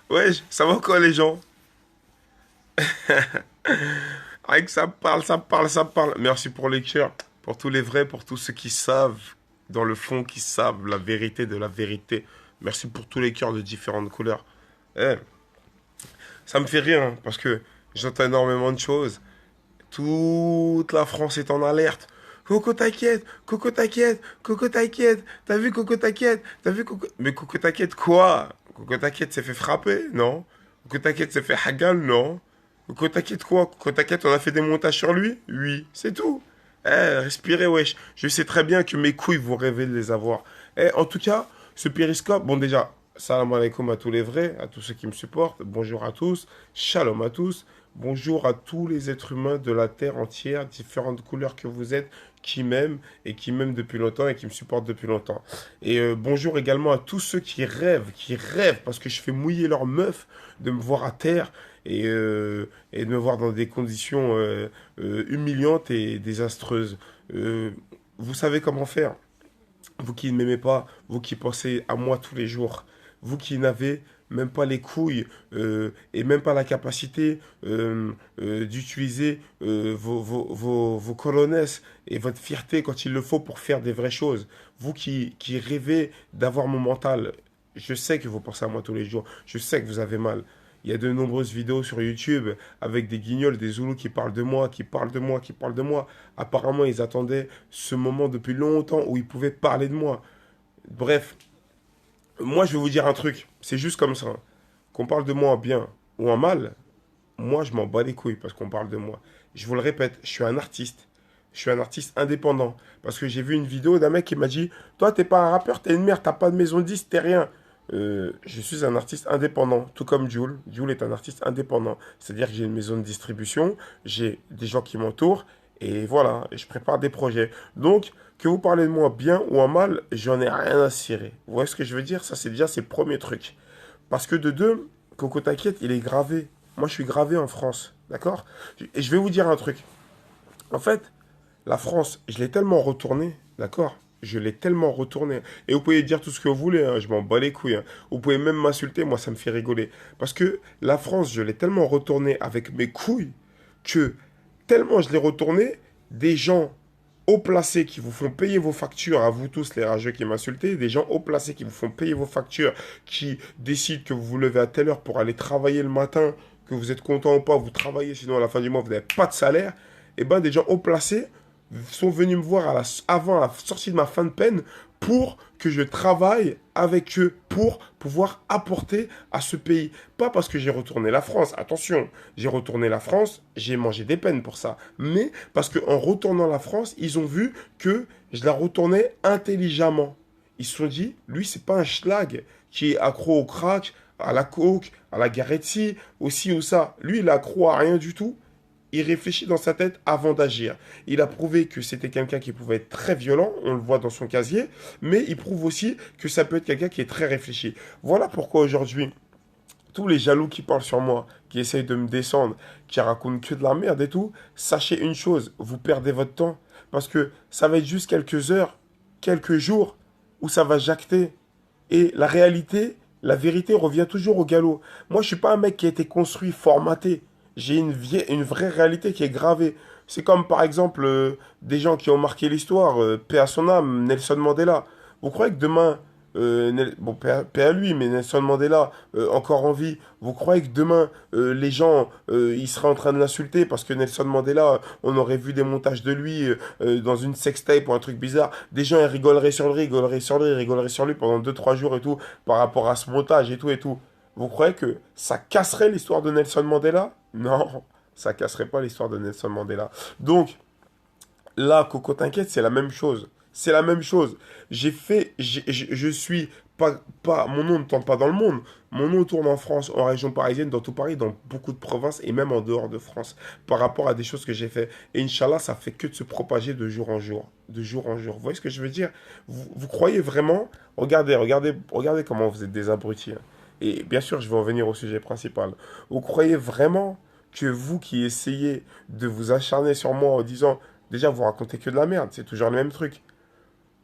Ouais, ça va quoi les gens? Avec ça parle, ça parle, ça parle. Merci pour les cœurs, pour tous les vrais, pour tous ceux qui savent, dans le fond, qui savent la vérité de la vérité. Merci pour tous les cœurs de différentes couleurs. Eh, ça me fait rire, hein, parce que j'entends énormément de choses. Toute la France est en alerte. Coco t'inquiète, Coco t'inquiète, Coco t'inquiète. T'as vu Coco t'inquiète, t'as vu Coco... Mais Coco t'inquiète quoi? Coco t'inquiète s'est fait frapper, non? Coco t'inquiète s'est fait hagal, non? Coco t'inquiète quoi? Coco t'inquiète on a fait des montages sur lui? Oui, c'est tout. Eh, respirez wesh. Je sais très bien que mes couilles vous rêvez de les avoir. Eh, en tout cas, ce périscope, bon déjà, salam alaikum à tous les vrais, à tous ceux qui me supportent. Bonjour à tous, shalom à tous. Bonjour à tous les êtres humains de la Terre entière, différentes couleurs que vous êtes, qui m'aiment depuis longtemps et qui me supportent depuis longtemps. Et bonjour également à tous ceux qui rêvent, parce que je fais mouiller leur meuf de me voir à terre et de me voir dans des conditions humiliantes et désastreuses. Euh, vous savez comment faire. Vous qui ne m'aimez pas, vous qui pensez à moi tous les jours, vous qui n'avez même pas les couilles et même pas la capacité d'utiliser vos colonnes et votre fierté quand il le faut pour faire des vraies choses. Vous qui rêvez d'avoir mon mental, je sais que vous pensez à moi tous les jours, je sais que vous avez mal. Il y a de nombreuses vidéos sur YouTube avec des guignols, des Zoulous qui parlent de moi, qui parlent de moi, qui parlent de moi. Apparemment, ils attendaient ce moment depuis longtemps où ils pouvaient parler de moi. Bref, moi, je vais vous dire un truc. C'est juste comme ça. Qu'on parle de moi en bien ou en mal, moi, je m'en bats les couilles parce qu'on parle de moi. Je vous le répète, je suis un artiste. Je suis un artiste indépendant. Parce que j'ai vu une vidéo d'un mec qui m'a dit: toi, t'es pas un rappeur, t'es une merde, t'as pas de maison de disque, t'es rien. Je suis un artiste indépendant, tout comme Jules. Jules est un artiste indépendant. C'est-à-dire que j'ai une maison de distribution, j'ai des gens qui m'entourent, et voilà, et je prépare des projets. Donc, que vous parlez de moi bien ou en mal, j'en ai rien à cirer. Vous voyez ce que je veux dire? Ça, c'est déjà c'est le premier truc. Parce que de deux, Coco T'inquiète, il est gravé. Moi, je suis gravé en France, d'accord? Et je vais vous dire un truc. En fait, la France, je l'ai tellement retourné, d'accord? Je l'ai tellement retourné. Et vous pouvez dire tout ce que vous voulez, hein, je m'en bats les couilles, hein. Vous pouvez même m'insulter, moi ça me fait rigoler. Parce que la France, je l'ai tellement retourné avec mes couilles que tellement je l'ai retourné, des gens haut placés qui vous font payer vos factures, à vous tous les rageux qui m'insultez, des gens haut placés qui vous font payer vos factures, qui décident que vous vous levez à telle heure pour aller travailler le matin, que vous êtes content ou pas, vous travaillez, sinon à la fin du mois vous n'avez pas de salaire, et ben des gens haut placés sont venus me voir avant la sortie de ma fin de peine pour que je travaille avec eux pour pouvoir apporter à ce pays. Pas parce que j'ai retourné la France, attention, j'ai retourné la France, j'ai mangé des peines pour ça, mais parce qu'en retournant la France, ils ont vu que je la retournais intelligemment. Ils se sont dit, lui, c'est pas un schlag qui est accro au crack, à la coke, à la garetti, aussi ou ça. Lui, il est accro à rien du tout. Il réfléchit dans sa tête avant d'agir. Il a prouvé que c'était quelqu'un qui pouvait être très violent, on le voit dans son casier, mais il prouve aussi que ça peut être quelqu'un qui est très réfléchi. Voilà pourquoi aujourd'hui, tous les jaloux qui parlent sur moi, qui essayent de me descendre, qui racontent que de la merde et tout, sachez une chose, vous perdez votre temps. Parce que ça va être juste quelques heures, quelques jours, où ça va jacter. Et la réalité, la vérité revient toujours au galop. Moi, je suis pas un mec qui a été construit, formaté. J'ai une vraie réalité qui est gravée. C'est comme par exemple des gens qui ont marqué l'histoire, paix à son âme, Nelson Mandela. Vous croyez que demain, bon, paix à lui, mais Nelson Mandela, encore en vie, vous croyez que demain, les gens, ils seraient en train de l'insulter parce que Nelson Mandela, on aurait vu des montages de lui dans une sextape ou un truc bizarre. Des gens, ils rigoleraient sur lui, rigoleraient sur lui, rigoleraient sur lui pendant 2 3 jours et tout, par rapport à ce montage et tout et tout. Vous croyez que ça casserait l'histoire de Nelson Mandela? Non, ça casserait pas l'histoire de Nelson Mandela. Donc, là, Coco, t'inquiète, c'est la même chose. C'est la même chose. Je suis mon nom ne tourne pas dans le monde. Mon nom tourne en France, en région parisienne, dans tout Paris, dans beaucoup de provinces et même en dehors de France, par rapport à des choses que j'ai fait. Et Inch'Allah, ça fait que de se propager de jour en jour, de jour en jour. Vous voyez ce que je veux dire? Vous croyez vraiment? Regardez comment vous êtes des abrutis, hein. Et bien sûr, je vais en venir au sujet principal. Vous croyez vraiment que vous qui essayez de vous acharner sur moi en disant, déjà, vous racontez que de la merde, c'est toujours le même truc.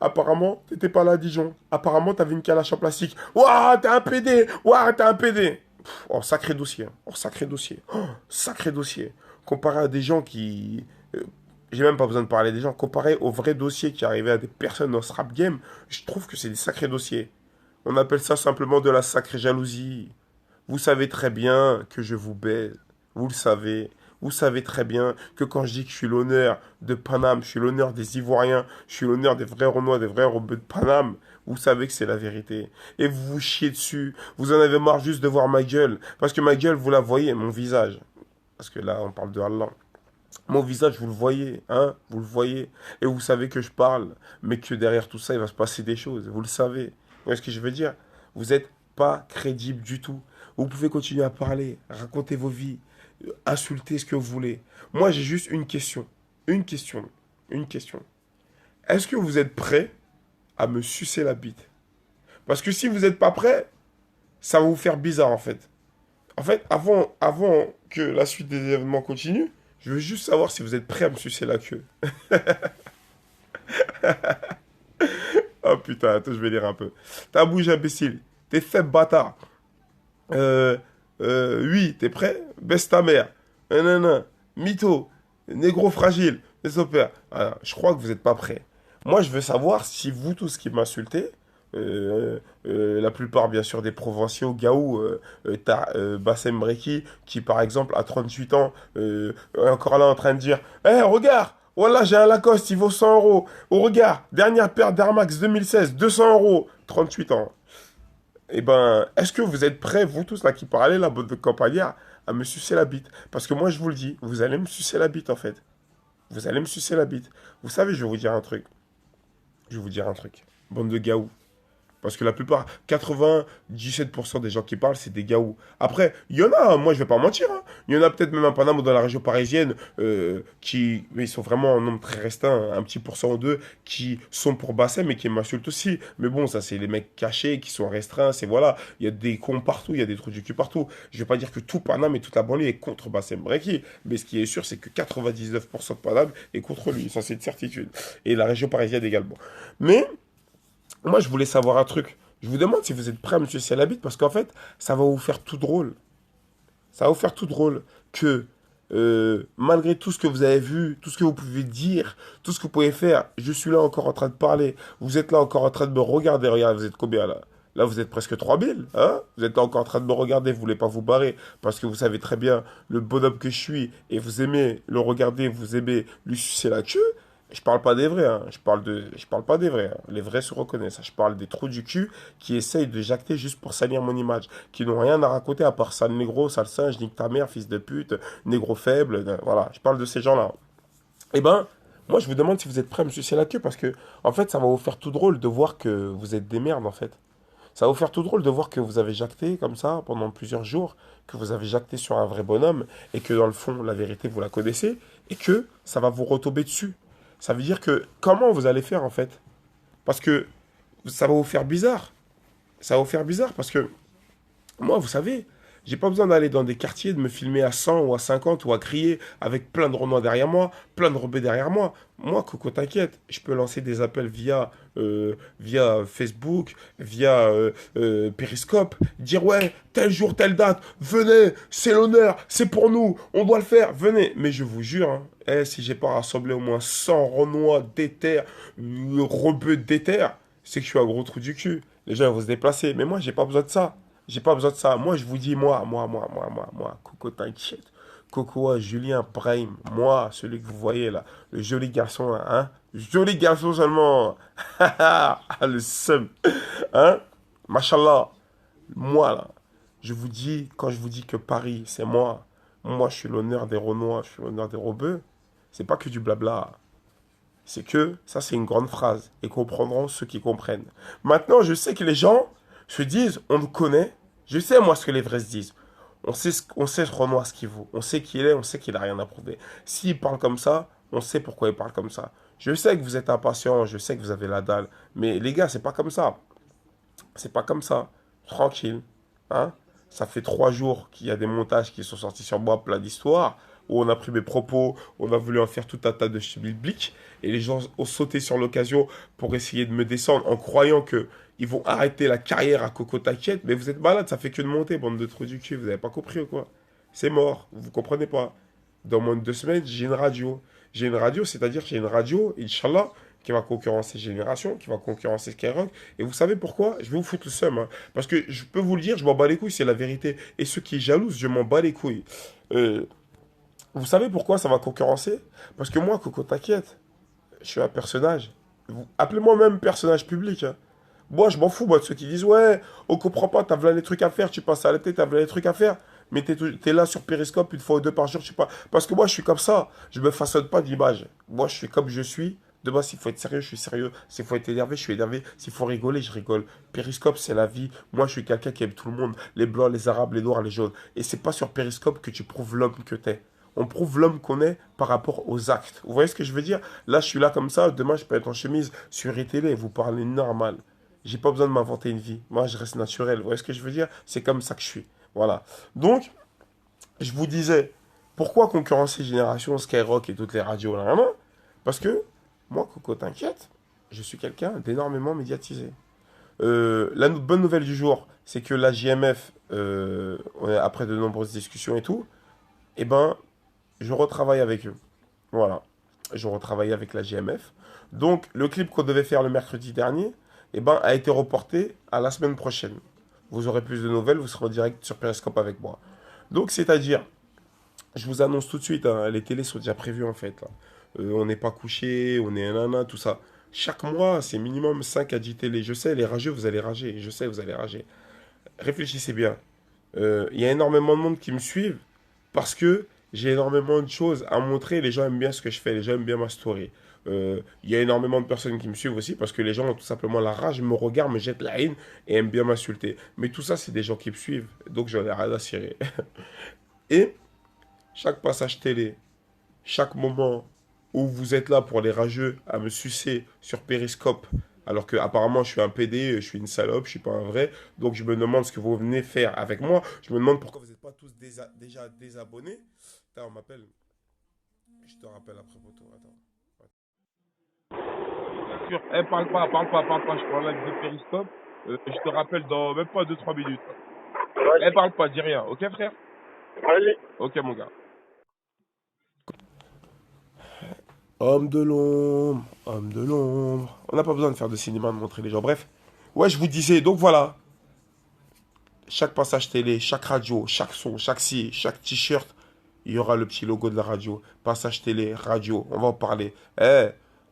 Apparemment, t'étais pas là à Dijon. Apparemment, t'avais une calache en plastique. Ouah, t'es un PD. Ouah, t'es un PD. Oh, sacré dossier. Oh, sacré dossier. Oh, sacré dossier. Comparé à des gens qui... j'ai même pas besoin de parler des gens. Comparé aux vrais dossiers qui arrivaient à des personnes dans ce rap game, je trouve que c'est des sacrés dossiers. On appelle ça simplement de la sacrée jalousie. Vous savez très bien que je vous baise. Vous le savez. Vous savez très bien que quand je dis que je suis l'honneur de Paname, je suis l'honneur des Ivoiriens, je suis l'honneur des vrais Renois, des vrais Rebeux de Paname, vous savez que c'est la vérité. Et vous vous chiez dessus. Vous en avez marre juste de voir ma gueule. Parce que ma gueule, vous la voyez, mon visage. Parce que là, on parle de Allah. Mon visage, vous le voyez, hein? Vous le voyez. Et vous savez que je parle, mais que derrière tout ça, il va se passer des choses. Vous le savez. Vous voyez ce que je veux dire? Vous n'êtes pas crédible du tout. Vous pouvez continuer à parler, raconter vos vies, insulter ce que vous voulez. Moi, j'ai juste une question. Une question. Une question. Est-ce que vous êtes prêt à me sucer la bite? Parce que si vous n'êtes pas prêt, ça va vous faire bizarre, en fait. En fait, avant que la suite des événements continue, je veux juste savoir si vous êtes prêt à me sucer la queue. Oh putain, attends, je vais lire un peu. T'as bougé, imbécile. T'es faible, bâtard. Oui, t'es prêt? Baisse ta mère. Nanana. Mytho. Négro fragile. Les opères. Ah, je crois que vous n'êtes pas prêt. Moi, je veux savoir si vous tous qui m'insultez, la plupart bien sûr des provinciaux, Gaou, t'as Bassem Breki qui par exemple à 38 ans est encore là en train de dire «Eh regarde, voilà j'ai un Lacoste, il vaut 100 euros. Oh regarde, dernière paire d'Air Max 2016, 200 euros, 38 ans.» Eh ben, est-ce que vous êtes prêts, vous tous là qui parlez, la botte de campagnard, à me sucer la bite? Parce que moi je vous le dis, vous allez me sucer la bite en fait. Vous allez me sucer la bite. Vous savez, je vais vous dire un truc. Je vais vous dire un truc. Bande de Gaou. Parce que la plupart, 97% des gens qui parlent, c'est des gaous. Après, il y en a, moi je vais pas mentir, hein. Il y en a peut-être même à Paname ou dans la région parisienne mais ils sont vraiment en nombre très restreint, un petit pourcent ou deux, qui sont pour Bassem mais qui m'insultent aussi. Mais bon, ça c'est les mecs cachés qui sont restreints, c'est voilà. Il y a des cons partout, il y a des trous du cul partout. Je vais pas dire que tout Paname et toute la banlieue est contre Bassem Breki, mais ce qui est sûr, c'est que 99% de Paname est contre lui, ça c'est une certitude. Et la région parisienne également. Mais... moi, je voulais savoir un truc. Je vous demande si vous êtes prêt à me sucer la bite parce qu'en fait, ça va vous faire tout drôle. Ça va vous faire tout drôle que malgré tout ce que vous avez vu, tout ce que vous pouvez dire, tout ce que vous pouvez faire, je suis là encore en train de parler. Vous êtes là encore en train de me regarder. Regardez, vous êtes combien là? Là, vous êtes presque 3000, hein? Vous êtes là encore en train de me regarder, vous voulez pas vous barrer parce que vous savez très bien le bonhomme que je suis et vous aimez le regarder, vous aimez lui sucer la queue. Je parle pas des vrais, hein. Je parle pas des vrais, hein. Les vrais se reconnaissent. Je parle des trous du cul qui essayent de jacter juste pour salir mon image, qui n'ont rien à raconter à part sale négro, sale singe, nique ta mère, fils de pute, négro faible. Voilà, je parle de ces gens-là. Eh ben, moi je vous demande si vous êtes prêts à me sucer la queue parce que, en fait, ça va vous faire tout drôle de voir que vous êtes des merdes, en fait. Ça va vous faire tout drôle de voir que vous avez jacté comme ça pendant plusieurs jours, que vous avez jacté sur un vrai bonhomme et que dans le fond, la vérité, vous la connaissez et que ça va vous retomber dessus. Ça veut dire que comment vous allez faire en fait? Parce que ça va vous faire bizarre. Ça va vous faire bizarre parce que moi, vous savez, j'ai pas besoin d'aller dans des quartiers, de me filmer à 100 ou à 50 ou à crier avec plein de Renois derrière moi, plein de rebeux derrière moi. Moi, Coco, t'inquiète, je peux lancer des appels via Facebook, via Periscope, dire ouais, tel jour, telle date, venez, c'est l'honneur, c'est pour nous, on doit le faire, venez. Mais je vous jure, hein, si j'ai pas rassemblé au moins 100 Renois déter, rebeux déter, c'est que je suis un gros trou du cul. Les gens vont se déplacer, mais moi, j'ai pas besoin de ça. J'ai pas besoin de ça. Moi, je vous dis, moi, Coco, t'inquiète. Coco, Julien, Brahim, moi, celui que vous voyez là, le joli garçon, là, hein? Joli garçon seulement. Ah, le seum. Hein? Machallah. Moi, là, je vous dis, quand je vous dis que Paris, c'est moi, je suis l'honneur des Renois, je suis l'honneur des Rebeux, c'est pas que du blabla. C'est que, ça, c'est une grande phrase. Et comprendront ceux qui comprennent. Maintenant, je sais que les gens se disent, on le connaît. Je sais, moi, ce que les vrais se disent. On sait Renoir ce qu'il vaut. On sait qui il est, on sait qu'il a rien à prouver. S'il parle comme ça, on sait pourquoi il parle comme ça. Je sais que vous êtes impatient, je sais que vous avez la dalle. Mais les gars, c'est pas comme ça. C'est pas comme ça. Tranquille. Hein? Ça fait 3 jours qu'il y a des montages qui sont sortis sur moi, plein d'histoires. où on a pris mes propos, on a voulu en faire tout un tas de schmilblick, et les gens ont sauté sur l'occasion pour essayer de me descendre en croyant que ils vont arrêter la carrière à Coco T'inquiète, mais vous êtes malade, ça fait que de monter, bande de trous du cul, vous avez pas compris ou quoi? C'est mort, vous comprenez pas. Dans moins de 2 semaines, j'ai une radio. J'ai une radio, c'est-à-dire j'ai une radio, Inch'Allah, qui va concurrencer Génération, qui va concurrencer Skyrock. Et vous savez pourquoi? Je vais vous foutre le seum, hein. Parce que je peux vous le dire, je m'en bats les couilles, c'est la vérité. Et ceux qui jalousent, je m'en bats les couilles. Euh, vous savez pourquoi ça va concurrencer? Parce que moi, Coco T'inquiète, je suis un personnage. Appelez-moi même personnage public, hein. Moi, je m'en fous, moi, de ceux qui disent, ouais, on comprend pas, t'as voilà les trucs à faire, tu passes à la tête, t'as voilà les trucs à faire. Mais t'es là sur Periscope une fois ou deux par jour, je sais pas. Parce que moi, je suis comme ça. Je me façonne pas d'image. Moi, je suis comme je suis. De base, s'il faut être sérieux, je suis sérieux. S'il faut être énervé, je suis énervé. S'il faut rigoler, je rigole. Periscope, c'est la vie. Moi, je suis quelqu'un qui aime tout le monde. Les blancs, les arabes, les noirs, les jaunes. Et c'est pas sur Periscope que tu prouves l'homme que t'es. On prouve l'homme qu'on est par rapport aux actes. Vous voyez ce que je veux dire? Là, je suis là comme ça. Demain, je peux être en chemise sur télé et vous parler normal. J'ai pas besoin de m'inventer une vie. Moi, je reste naturel. Vous voyez ce que je veux dire? C'est comme ça que je suis. Voilà. Donc, je vous disais, pourquoi concurrencer Génération, Skyrock et toutes les radios là, là? Parce que, moi, Coco, t'inquiète, je suis quelqu'un d'énormément médiatisé. La bonne nouvelle du jour, c'est que la JMF, après de nombreuses discussions et tout, eh ben, je retravaille avec eux. Voilà. Je retravaille avec la JMF. Donc, le clip qu'on devait faire le mercredi dernier, eh ben, a été reporté à la semaine prochaine. Vous aurez plus de nouvelles, vous serez en direct sur Periscope avec moi. Donc, c'est-à-dire, je vous annonce tout de suite, hein, les télés sont déjà prévues en fait, là. On n'est pas couché, on est nana, tout ça. Chaque mois, c'est minimum 5 à 10 télés. Je sais, les rageux, vous allez rager. Je sais, vous allez rager. Réfléchissez bien. Il y a énormément de monde qui me suivent parce que j'ai énormément de choses à montrer. Les gens aiment bien ce que je fais, les gens aiment bien ma story. Il y a énormément de personnes qui me suivent aussi parce que les gens ont tout simplement la rage, me regardent, me jettent la haine et aiment bien m'insulter. Mais tout ça, c'est des gens qui me suivent, donc j'en ai rien à cirer. Et chaque passage télé, chaque moment où vous êtes là pour les rageux à me sucer sur Periscope, alors que apparemment je suis un PD, je suis une salope, je suis pas un vrai, donc je me demande ce que vous venez faire avec moi. Je me demande pourquoi vous n'êtes pas tous déjà désabonnés. Putain, on m'appelle. Je te rappelle après photo. Attends. Eh, parle pas, je prends live de Periscope. Je te rappelle dans même pas 2 3 minutes. Eh, parle pas, dis rien, ok frère? Vas-y. Ok mon gars. Homme de l'ombre, homme de l'ombre. On n'a pas besoin de faire de cinéma, de montrer les gens. Bref. Ouais, je vous disais, donc voilà. Chaque passage télé, chaque radio, chaque son, chaque ci, chaque t-shirt, il y aura le petit logo de la radio. Passage télé, radio, on va en parler. Eh,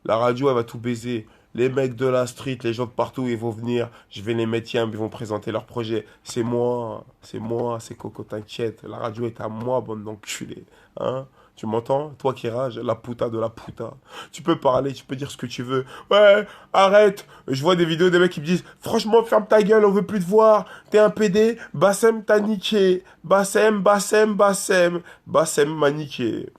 la radio, elle va tout baiser. Les mecs de la street, les gens de partout, ils vont venir. Je vais les mettre, ils vont présenter leur projet. C'est moi, c'est Coco, t'inquiète. La radio est à moi, bande d'enculés. Hein? Tu m'entends? Toi qui rage, la puta de la puta. Tu peux parler, tu peux dire ce que tu veux. Ouais, arrête. Je vois des vidéos des mecs qui me disent, franchement, ferme ta gueule, on veut plus te voir. T'es un PD. Bassem t'a niqué. Bassem m'a niqué.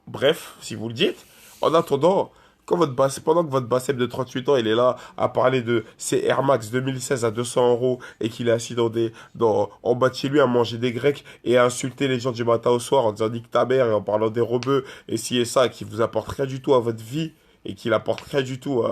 Bref, si vous le dites, en attendant, pendant que votre Bassem de 38 ans, il est là à parler de ses Air Max 2016 à 200 euros et qu'il est assis en bas de chez lui à manger des grecs et à insulter les gens du matin au soir en disant nique ta mère et en parlant des rebeux et ci et ça, qui vous apporte rien du tout à votre vie et qui n'apporte rien du tout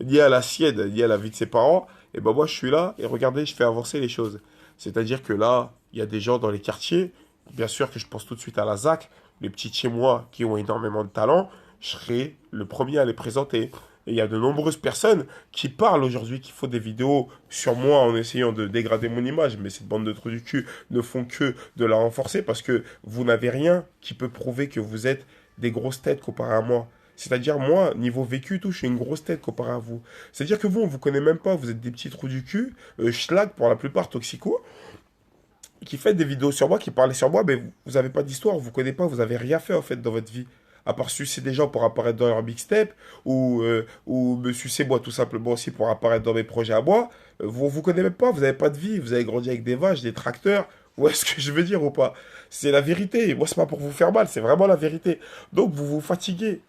ni à la sienne, ni à la vie de ses parents, et ben moi je suis là et regardez, je fais avancer les choses. C'est-à-dire que là, il y a des gens dans les quartiers, bien sûr que je pense tout de suite à la ZAC, les petits de chez moi qui ont énormément de talent, je serai le premier à les présenter. Et il y a de nombreuses personnes qui parlent aujourd'hui, qui font des vidéos sur moi en essayant de dégrader mon image, mais cette bande de trous du cul ne font que de la renforcer parce que vous n'avez rien qui peut prouver que vous êtes des grosses têtes comparé à moi. C'est-à-dire, moi, niveau vécu, tout, je suis une grosse tête comparé à vous. C'est-à-dire que vous, on vous connaît même pas, vous êtes des petits trous du cul, schlag pour la plupart, toxico, qui fait des vidéos sur moi, qui parlaient sur moi, mais vous n'avez pas d'histoire, vous ne connaissez pas, vous n'avez rien fait en fait dans votre vie. À part sucer des gens pour apparaître dans leur mixtape, ou me sucer moi tout simplement aussi pour apparaître dans mes projets à moi, vous vous connaissez même pas, vous n'avez pas de vie, vous avez grandi avec des vaches, des tracteurs, où est-ce que je veux dire ou pas? C'est la vérité, moi c'est pas pour vous faire mal, c'est vraiment la vérité. Donc vous vous fatiguez.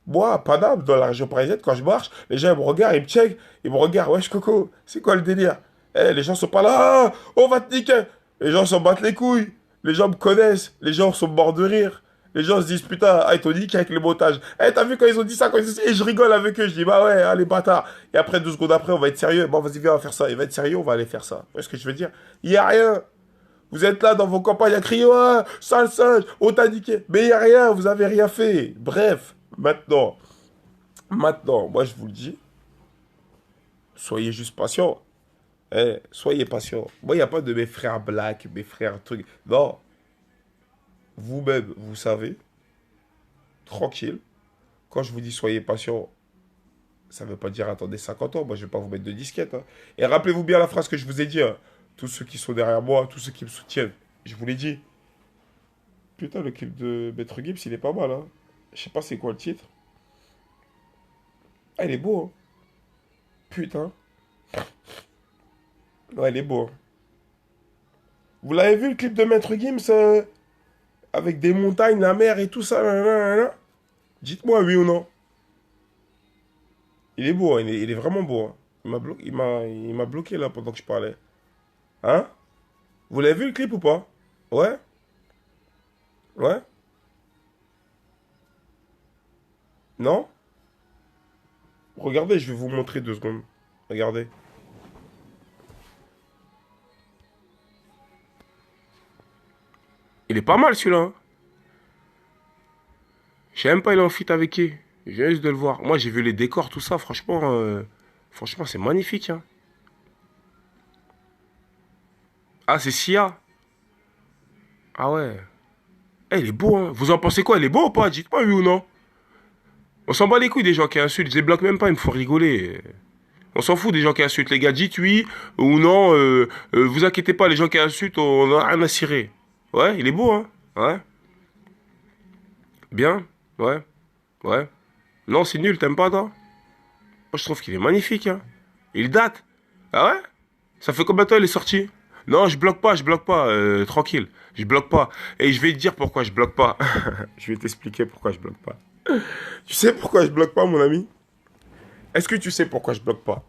Moi, à Paname, dans la région parisienne, quand je marche, les gens ils me regardent, ils me checkent, ils me regardent, wesh Coco, c'est quoi le délire? Eh, les gens sont pas là, ah, on va te niquer. Les gens s'en battent les couilles. Les gens me connaissent. Les gens sont morts de rire. Les gens se disent, putain, ah, ils t'ont dit qu'avec les montages. Eh, t'as vu quand ils ont dit ça, quand ils ont dit... Et je rigole avec eux. Je dis, bah ouais, allez, bâtard. Et après, 2 secondes après, on va être sérieux. Bon, vas-y, viens, on va faire ça. Il va être sérieux, on va aller faire ça. Vous voyez ce que je veux dire? Il y a rien. Vous êtes là dans vos campagnes à crier, ouais, sale singe, on t'a niqué. Mais il y a rien, vous avez rien fait. Bref, maintenant, moi je vous le dis, soyez juste patient. Eh, soyez patient. Moi, il n'y a pas de mes frères black, mes frères trucs. Non, vous-même, vous savez, tranquille. Quand je vous dis soyez patient, ça ne veut pas dire attendez 50 ans. Moi, je ne vais pas vous mettre de disquette, hein. Et rappelez-vous bien la phrase que je vous ai dit, hein. Tous ceux qui sont derrière moi, tous ceux qui me soutiennent, je vous l'ai dit. Putain, le clip de Maître Gims, il est pas mal, hein. Je sais pas c'est quoi le titre. Ah, il est beau, hein. Putain. Ouais, il est beau, hein. Vous l'avez vu le clip de Maître Gims avec des montagnes, la mer et tout ça, nanana. Dites-moi oui ou non. Il est beau, hein, il est vraiment beau, hein. Il m'a bloqué là pendant que je parlais. Hein? Vous l'avez vu le clip ou pas? Ouais? Ouais? Non? Regardez, je vais vous montrer 2 secondes. Regardez. Il est pas mal celui-là, hein. Je sais même pas il est en feat avec qui. Je viens juste de le voir. Moi j'ai vu les décors, tout ça, franchement c'est magnifique, hein. Ah c'est Sia. Ah ouais. Eh, il est beau, hein. Vous en pensez quoi? Il est beau ou pas? Dites-moi oui ou non. On s'en bat les couilles des gens qui insultent. Je les bloque même pas, il me faut rigoler. On s'en fout des gens qui insultent. Les gars, dites oui ou non. Vous inquiétez pas, les gens qui insultent, on a rien à cirer. Ouais, il est beau, hein. Ouais. Bien. Ouais. Ouais. Non, c'est nul, t'aimes pas, toi? Moi, je trouve qu'il est magnifique, hein. Il date. Ah ouais? Ça fait combien de temps il est sorti? Non, je bloque pas, tranquille. Je bloque pas. Et je vais te dire pourquoi je bloque pas. Je vais t'expliquer pourquoi je bloque pas. Tu sais pourquoi je bloque pas, mon ami? Est-ce que tu sais pourquoi je bloque pas?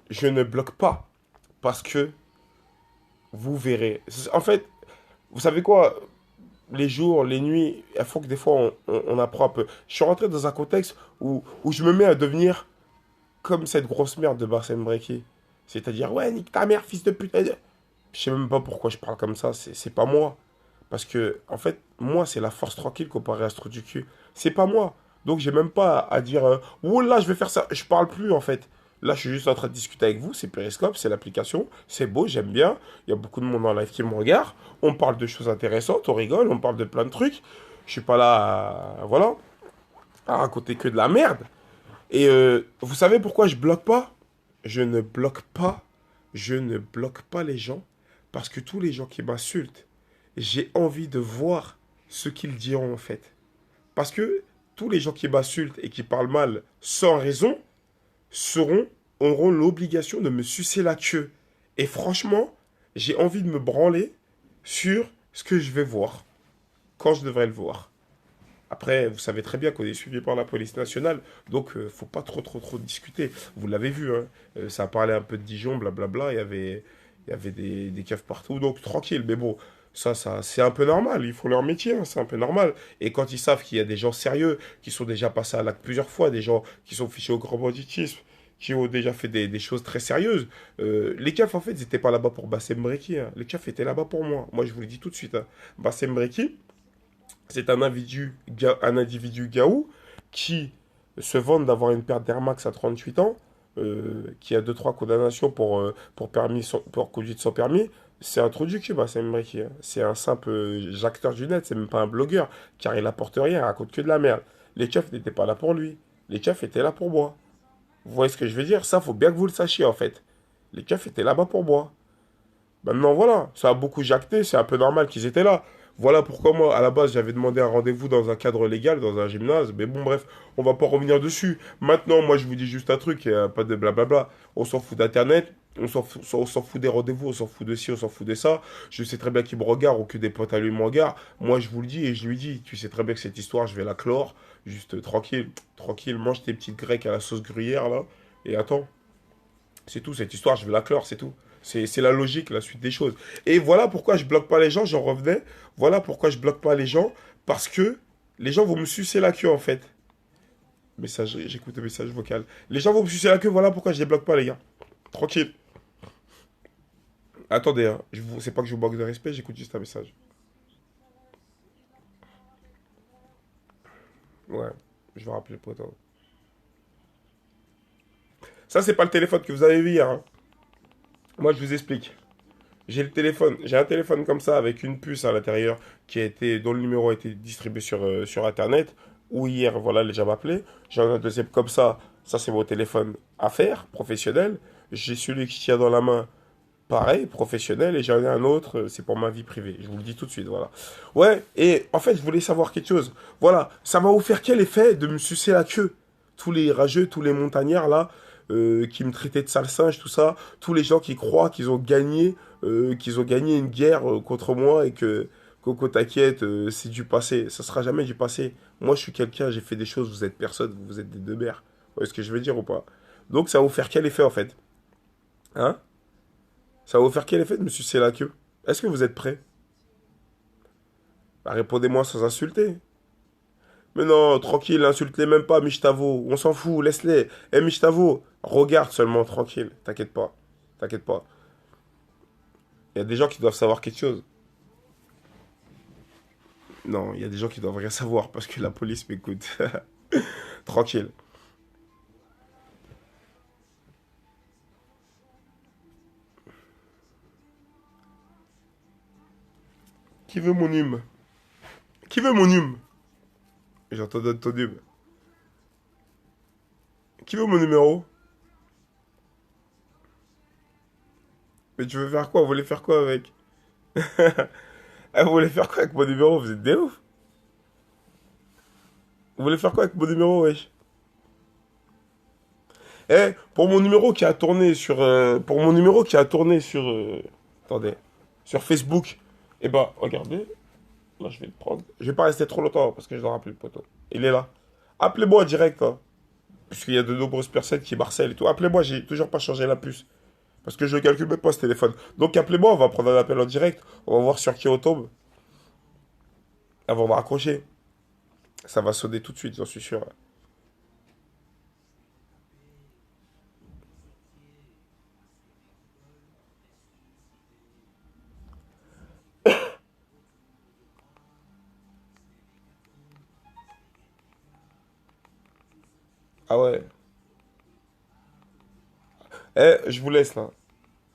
Je ne bloque pas parce que vous verrez. En fait, vous savez quoi? Les jours, les nuits, il faut que des fois on apprend un peu. Je suis rentré dans un contexte où je me mets à devenir comme cette grosse merde de Barsem Breki. C'est-à-dire, ouais, nique ta mère, fils de pute. Je sais même pas pourquoi je parle comme ça, c'est pas moi. Parce que, en fait, moi, c'est la force tranquille comparé à ce trou du cul. C'est pas moi. Donc, j'ai même pas à dire, oh là, je vais faire ça. Je parle plus, en fait. Là, je suis juste en train de discuter avec vous. C'est Periscope, c'est l'application. C'est beau, j'aime bien. Il y a beaucoup de monde en live qui me regarde. On parle de choses intéressantes, on rigole, on parle de plein de trucs. Je suis pas là, voilà, à raconter que de la merde. Et vous savez pourquoi je bloque pas? Je ne bloque pas. Je ne bloque pas les gens. Parce que tous les gens qui m'insultent, j'ai envie de voir ce qu'ils diront en fait. Parce que tous les gens qui m'insultent et qui parlent mal sans raison seront, auront l'obligation de me sucer la queue. Et franchement, j'ai envie de me branler sur ce que je vais voir, quand je devrais le voir. Après, vous savez très bien qu'on est suivi par la police nationale, donc faut pas trop discuter. Vous l'avez vu, hein, ça a parlé un peu de Dijon, blablabla, il y avait des keufs partout, donc tranquille. Mais bon, ça c'est un peu normal, ils font leur métier, hein, c'est un peu normal. Et quand ils savent qu'il y a des gens sérieux, qui sont déjà passés à l'acte plusieurs fois, des gens qui sont fichés au grand banditisme, qui ont déjà fait des choses très sérieuses, les keufs en fait, ils n'étaient pas là-bas pour Bassem Breki, hein. Les keufs étaient là-bas pour moi. Moi, je vous le dis tout de suite, hein. Bassem Breki, c'est un individu gaou qui se vante d'avoir une paire d'Air Max à 38 ans, qui a 2 3 condamnations pour conduite sans permis. C'est un trou du cul, c'est un mec, hein. C'est un simple acteur du net, c'est même pas un blogueur, car il apporte rien, il raconte que de la merde. Les keufs n'étaient pas là pour lui, les keufs étaient là pour moi. Vous voyez ce que je veux dire? Ça, faut bien que vous le sachiez en fait. Les keufs étaient là-bas pour moi. Maintenant, voilà, ça a beaucoup jacté, c'est un peu normal qu'ils étaient là. Voilà pourquoi moi, à la base, j'avais demandé un rendez-vous dans un cadre légal, dans un gymnase. Mais bon, bref, on va pas revenir dessus. Maintenant, moi, je vous dis juste un truc, pas de blablabla. On s'en fout d'Internet, on s'en fout des rendez-vous, on s'en fout de ci, on s'en fout de ça. Je sais très bien qu'il me regarde ou que des potes à lui me regardent. Moi, je vous le dis et je lui dis, tu sais très bien que cette histoire, je vais la clore. Juste tranquille, mange tes petites grecques à la sauce gruyère, là. Et attends, c'est tout, cette histoire, je vais la clore, c'est tout. C'est la logique, la suite des choses. Et voilà pourquoi je bloque pas les gens, j'en revenais. Voilà pourquoi je bloque pas les gens. Parce que les gens vont me sucer la queue, en fait. Message, j'écoute le message vocal. Les gens vont me sucer la queue, voilà pourquoi je les bloque pas, les gars. Tranquille. Attendez, hein. C'est pas que je vous manque de respect, j'écoute juste un message. Ouais, je vais rappeler le poteau. Ça, c'est pas le téléphone que vous avez vu hier, hein. Moi, je vous explique. J'ai le téléphone, j'ai un téléphone comme ça avec une puce à l'intérieur dont le numéro a été distribué sur Internet. Ou hier, voilà, les gens m'appelaient. J'en ai un deuxième comme ça c'est mon téléphone affaires, professionnel. J'ai celui qui tient dans la main, pareil, professionnel. Et j'en ai un autre, c'est pour ma vie privée. Je vous le dis tout de suite, voilà. Ouais, et en fait, je voulais savoir quelque chose. Voilà, ça va vous faire quel effet de me sucer la queue? Tous les rageux, tous les montagnards là, qui me traitaient de sale singe, tout ça. Tous les gens qui croient qu'ils ont gagné une guerre contre moi et que Coco t'inquiète, c'est du passé. Ça sera jamais du passé. Moi, je suis quelqu'un, j'ai fait des choses, vous êtes personne, vous êtes des deux mères. Vous voyez ce que je veux dire ou pas? Donc, ça va vous faire quel effet en fait? Hein? Ça va vous faire quel effet de me sucer la queue? Est-ce que vous êtes prêts? Bah, répondez-moi sans insulter. Mais non, tranquille, insulte-les même pas, Mishtavo. On s'en fout, laisse-les. Eh, Mishtavo, regarde seulement, tranquille. T'inquiète pas. T'inquiète pas. Il y a des gens qui doivent savoir quelque chose. Non, il y a des gens qui doivent rien savoir parce que la police m'écoute. Tranquille. Qui veut mon hume? Qui veut mon hume? J'entends donner ton hume. Qui veut mon numéro? Mais tu veux faire quoi? Vous voulez faire quoi avec? Ah, vous voulez faire quoi avec mon numéro? Vous êtes des ouf? Vous voulez faire quoi avec mon numéro, wesh? Eh, pour mon numéro qui a tourné sur... pour mon numéro qui a tourné sur... attendez. Sur Facebook. Eh ben, regardez. Là, je vais le prendre. Je vais pas rester trop longtemps parce que je dois rappeler le poteau. Il est là. Appelez-moi direct, hein. Puisqu'il y a de nombreuses personnes qui harcèlent et tout. Appelez-moi, j'ai toujours pas changé la puce. Parce que je ne calcule même pas ce téléphone. Donc appelez-moi, on va prendre un appel en direct. On va voir sur qui on tombe. Avant de raccrocher. Ça va sonner tout de suite, j'en suis sûr. Ah ouais. Eh, je vous laisse là.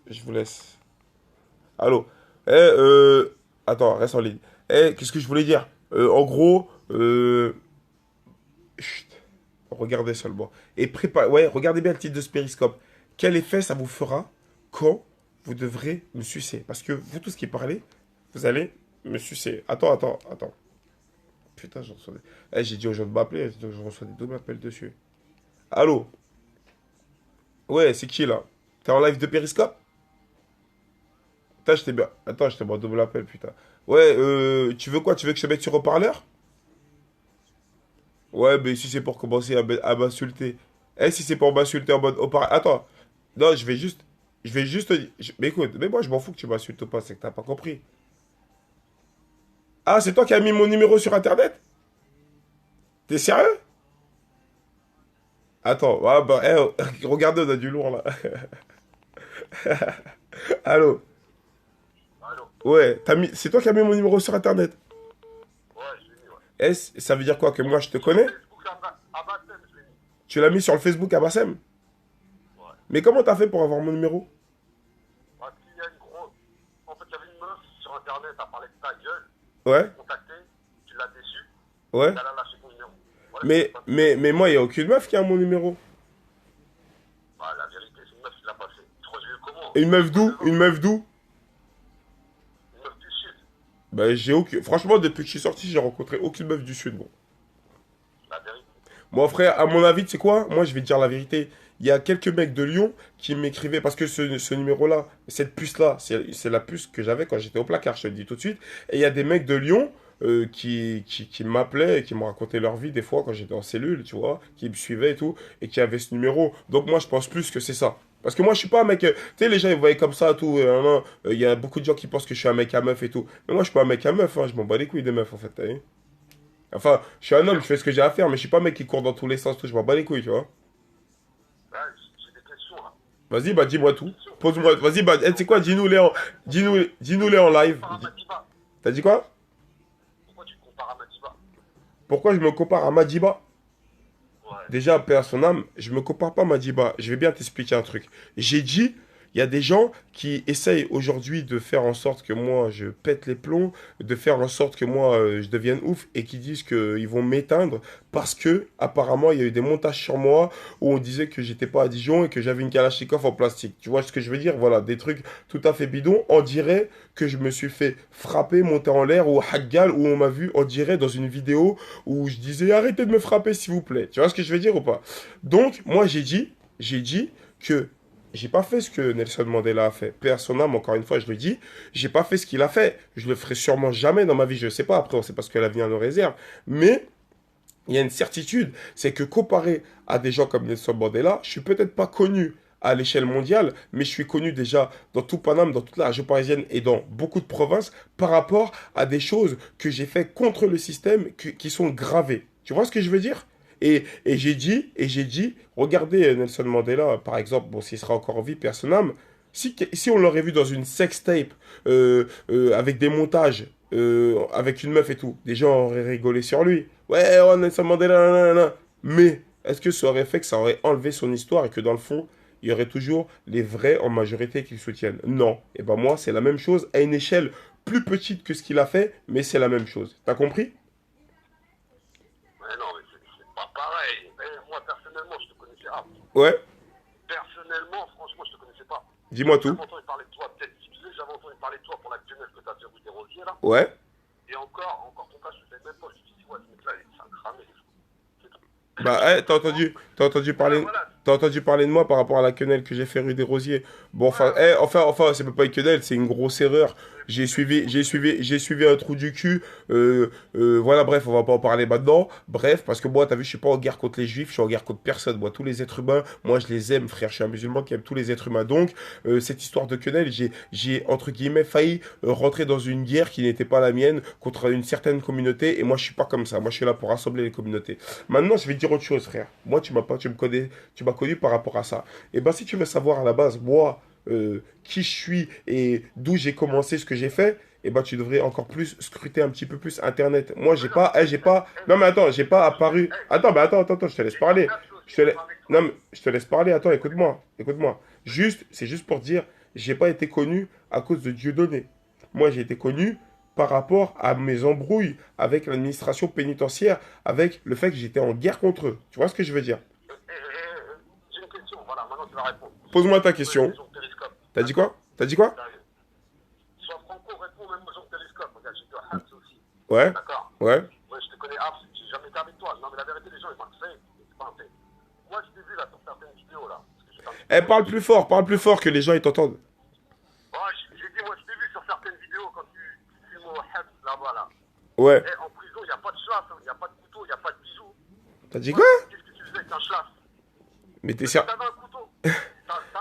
Je vous laisse. Allô. Eh, attends, reste en ligne. Eh, qu'est-ce que je voulais dire? En gros, chut, regardez seulement. Et préparez. Ouais, regardez bien le titre de ce périscope. Quel effet ça vous fera quand vous devrez me sucer? Parce que vous tous qui parlez, vous allez me sucer. Attends. Putain, j'en reçois des... Eh, j'ai dit aux gens de m'appeler, donc je reçois des doubles appels dessus. Allô? Ouais, c'est qui là? T'es en live de périscope? Putain, j'étais bien. Attends, j'étais en double appel, putain. Ouais, tu veux quoi? Tu veux que je te mette sur haut-parleur? Ouais, mais si c'est pour commencer à m'insulter. Eh, si c'est pour m'insulter en mode haut-parleur. Attends. Non, je vais juste. Je vais juste. Mais écoute, mais moi, je m'en fous que tu m'insultes ou pas, c'est que t'as pas compris. Ah, c'est toi qui as mis mon numéro sur internet? T'es sérieux? Attends, ah bah, eh, regardez, on a du lourd là. Allô? Allô? Ouais, c'est toi qui as mis mon numéro sur internet. Ouais, je l'ai mis, ouais. Ça veut dire quoi? Que moi je te Sur le connais? Facebook à Bassem, je l'ai mis. Tu l'as mis sur le Facebook à Bassem? Ouais. Mais comment t'as fait pour avoir mon numéro? Parce qu'il y a une grosse. En fait, il y avait une meuf sur internet, à parler de ta gueule. Je Ouais, l'ai contacté, tu l'as déçu, ouais. elle a lâché ton numéro. Voilà ce qui s'est Mais, passé. mais, mais moi, il n'y a aucune meuf qui a mon numéro. Bah, la vérité, c'est une meuf qui l'a pas fait. Tu crois que j'ai eu comment? Et une meuf Pas de d'où? Une meuf d'où? Une meuf du sud. Bah, j'ai aucune. Franchement, depuis que je suis sorti, j'ai rencontré aucune meuf du Sud, bon. La vérité. Moi, frère, à mon avis, tu sais quoi? Moi, je vais te dire la vérité. Il y a quelques mecs de Lyon qui m'écrivaient, parce que ce numéro-là, cette puce-là, c'est la puce que j'avais quand j'étais au placard, je te le dis tout de suite. Et il y a des mecs de Lyon qui m'appelaient et qui me racontaient leur vie, des fois, quand j'étais en cellule, tu vois, qui me suivaient et tout, et qui avaient ce numéro. Donc moi, je pense plus que c'est ça. Parce que moi, je suis pas un mec. Tu sais, les gens, ils me voyaient comme ça, tout. Non, il y a beaucoup de gens qui pensent que je suis un mec à meuf et tout. Mais moi, je suis pas un mec à meuf, hein, je m'en bats les couilles des meufs, en fait, t'as vu. Enfin, je suis un homme, je fais ce que j'ai à faire, mais je suis pas un mec qui court dans tous les sens, tout. Je m'en bats les couilles, tu vois. Ouais, j'ai des questions là. Vas-y, bah, dis-moi Des tout. questions. Pose-moi. Vas-y, bah, tu sais quoi, dis-nous-les en live. Pourquoi tu compares à Madiba? T'as dit quoi? Pourquoi tu compares à Madiba? Pourquoi je me compare à Madiba? Ouais. Déjà, paix à son âme, je me compare pas à Madiba. Je vais bien t'expliquer un truc. J'ai dit, il y a des gens qui essayent aujourd'hui de faire en sorte que moi, je pète les plombs, de faire en sorte que moi, je devienne ouf, et qui disent qu'ils vont m'éteindre parce que, apparemment, il y a eu des montages sur moi où on disait que j'étais pas à Dijon et que j'avais une Kalachnikov en plastique. Tu vois ce que je veux dire? Voilà, des trucs tout à fait bidons. On dirait que je me suis fait frapper, monter en l'air, ou Haggal, où on m'a vu, on dirait, dans une vidéo où je disais arrêtez de me frapper s'il vous plaît. Tu vois ce que je veux dire ou pas? Donc, moi j'ai dit que j'ai pas fait ce que Nelson Mandela a fait. Paix à son âme, encore une fois, je le dis, j'ai pas fait ce qu'il a fait. Je le ferai sûrement jamais dans ma vie, je sais pas, après on sait pas ce que l'avenir nous réserve. Mais il y a une certitude, c'est que comparé à des gens comme Nelson Mandela, je suis peut-être pas connu à l'échelle mondiale, mais je suis connu déjà dans tout Paname, dans toute la région parisienne et dans beaucoup de provinces par rapport à des choses que j'ai fait contre le système qui sont gravées. Tu vois ce que je veux dire? Et j'ai dit, regardez Nelson Mandela, par exemple, bon, s'il sera encore en vie, personne n'âme, si on l'aurait vu dans une sextape avec des montages, avec une meuf et tout, des gens auraient rigolé sur lui. Ouais, oh, Nelson Mandela, nanana. Mais est-ce que ça aurait fait que ça aurait enlevé son histoire et que dans le fond, il y aurait toujours les vrais en majorité qui le soutiennent? Non. Et ben moi, c'est la même chose à une échelle plus petite que ce qu'il a fait, mais c'est la même chose. T'as compris? Mais non, mais c'est pas pareil. Moi, personnellement, je te connaissais. Ah, Ouais, personnellement, franchement, je te connaissais pas. dis-moi tout. J'avais entendu parler de toi, peut-être diffusé, j'avais entendu parler de toi pour la quenelle que t'as fait rue des Rosiers, là. Ouais. Et encore ton cas, je savais même pas. Je me suis dit, ouais, ce mec-là, c'est un cramé. C'est tout. Bah, Ouais, voilà. t'as entendu parler de moi par rapport à la quenelle que j'ai fait rue des Rosiers. Bon, Ouais, enfin, c'est même pas une quenelle, c'est une grosse erreur. J'ai suivi un trou du cul. Voilà, bref, on va pas en parler maintenant. Bref, parce que moi, t'as vu, je suis pas en guerre contre les juifs, je suis en guerre contre personne. Moi, tous les êtres humains, moi, je les aime, frère. Je suis un musulman qui aime tous les êtres humains. Donc, cette histoire de quenelle, entre guillemets, failli rentrer dans une guerre qui n'était pas la mienne contre une certaine communauté. Et moi, je suis pas comme ça. Moi, je suis là pour rassembler les communautés. Maintenant, je vais te dire autre chose, frère. Moi, tu me connais, tu m'as connu par rapport à ça. Et ben, si tu veux savoir à la base, moi, qui je suis et d'où j'ai commencé, ce que j'ai fait, et ben, tu devrais encore plus scruter un petit peu plus Internet. Moi, non, mais attends, j'ai pas apparu. Attends, mais attends, je te laisse parler. Je te laisse, non, mais je te laisse parler. Attends, écoute-moi. C'est juste pour dire, j'ai pas été connu à cause de Dieudonné. Moi, j'ai été connu par rapport à mes embrouilles avec l'administration pénitentiaire, avec le fait que j'étais en guerre contre eux. Tu vois ce que je veux dire? j'ai une question, voilà, maintenant tu vas répondre. Pose-moi ta Ouais, question. les gens de télescope. T'as dit quoi? T'as dit quoi? Sois franco, réponds même aux gens de télescope. Regarde, j'ai deux Habs aussi. Ouais, D'accord. ouais. Moi, je te connais Habs, j'ai jamais été avec toi. Non, mais la vérité, les gens, ils marquent fait. C'est pas un fait. Moi, je t'ai vu là sur certaines vidéos là. Parce que j'ai pas Eh, parle plus fort que les gens ils t'entendent. Ouais, j'ai dit, moi, je t'ai vu sur certaines vidéos quand tu filmes au Habs là-bas là. Ouais. Et en prison, il n'y a pas de chlasse, il n'y a pas de couteau, il n'y a pas de bijoux. T'as dit Ouais, quoi? qu'est-ce que tu faisais avec un chlasse? Mais t'es Mais sûr? t'avais un couteau. T'as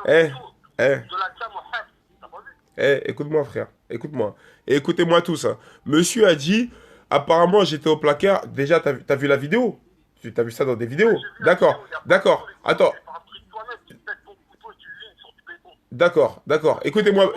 Eh, un couteau. eh, De la cam au Habs. T'as pas vu? écoute-moi, frère. Écoute-moi. Et écoutez-moi tous, hein. Monsieur a dit, apparemment j'étais au placard. Déjà, t'as vu la vidéo? Tu t'as vu ça dans des Ouais, vidéos? j'ai vu la vidéo, D'accord, il n'y a pas de d'accord. couteau, les couteaux, Attends, c'est par un truc toi-même. Tu pètes ton couteau et tu lignes sur du béton. d'accord. Écoutez-moi.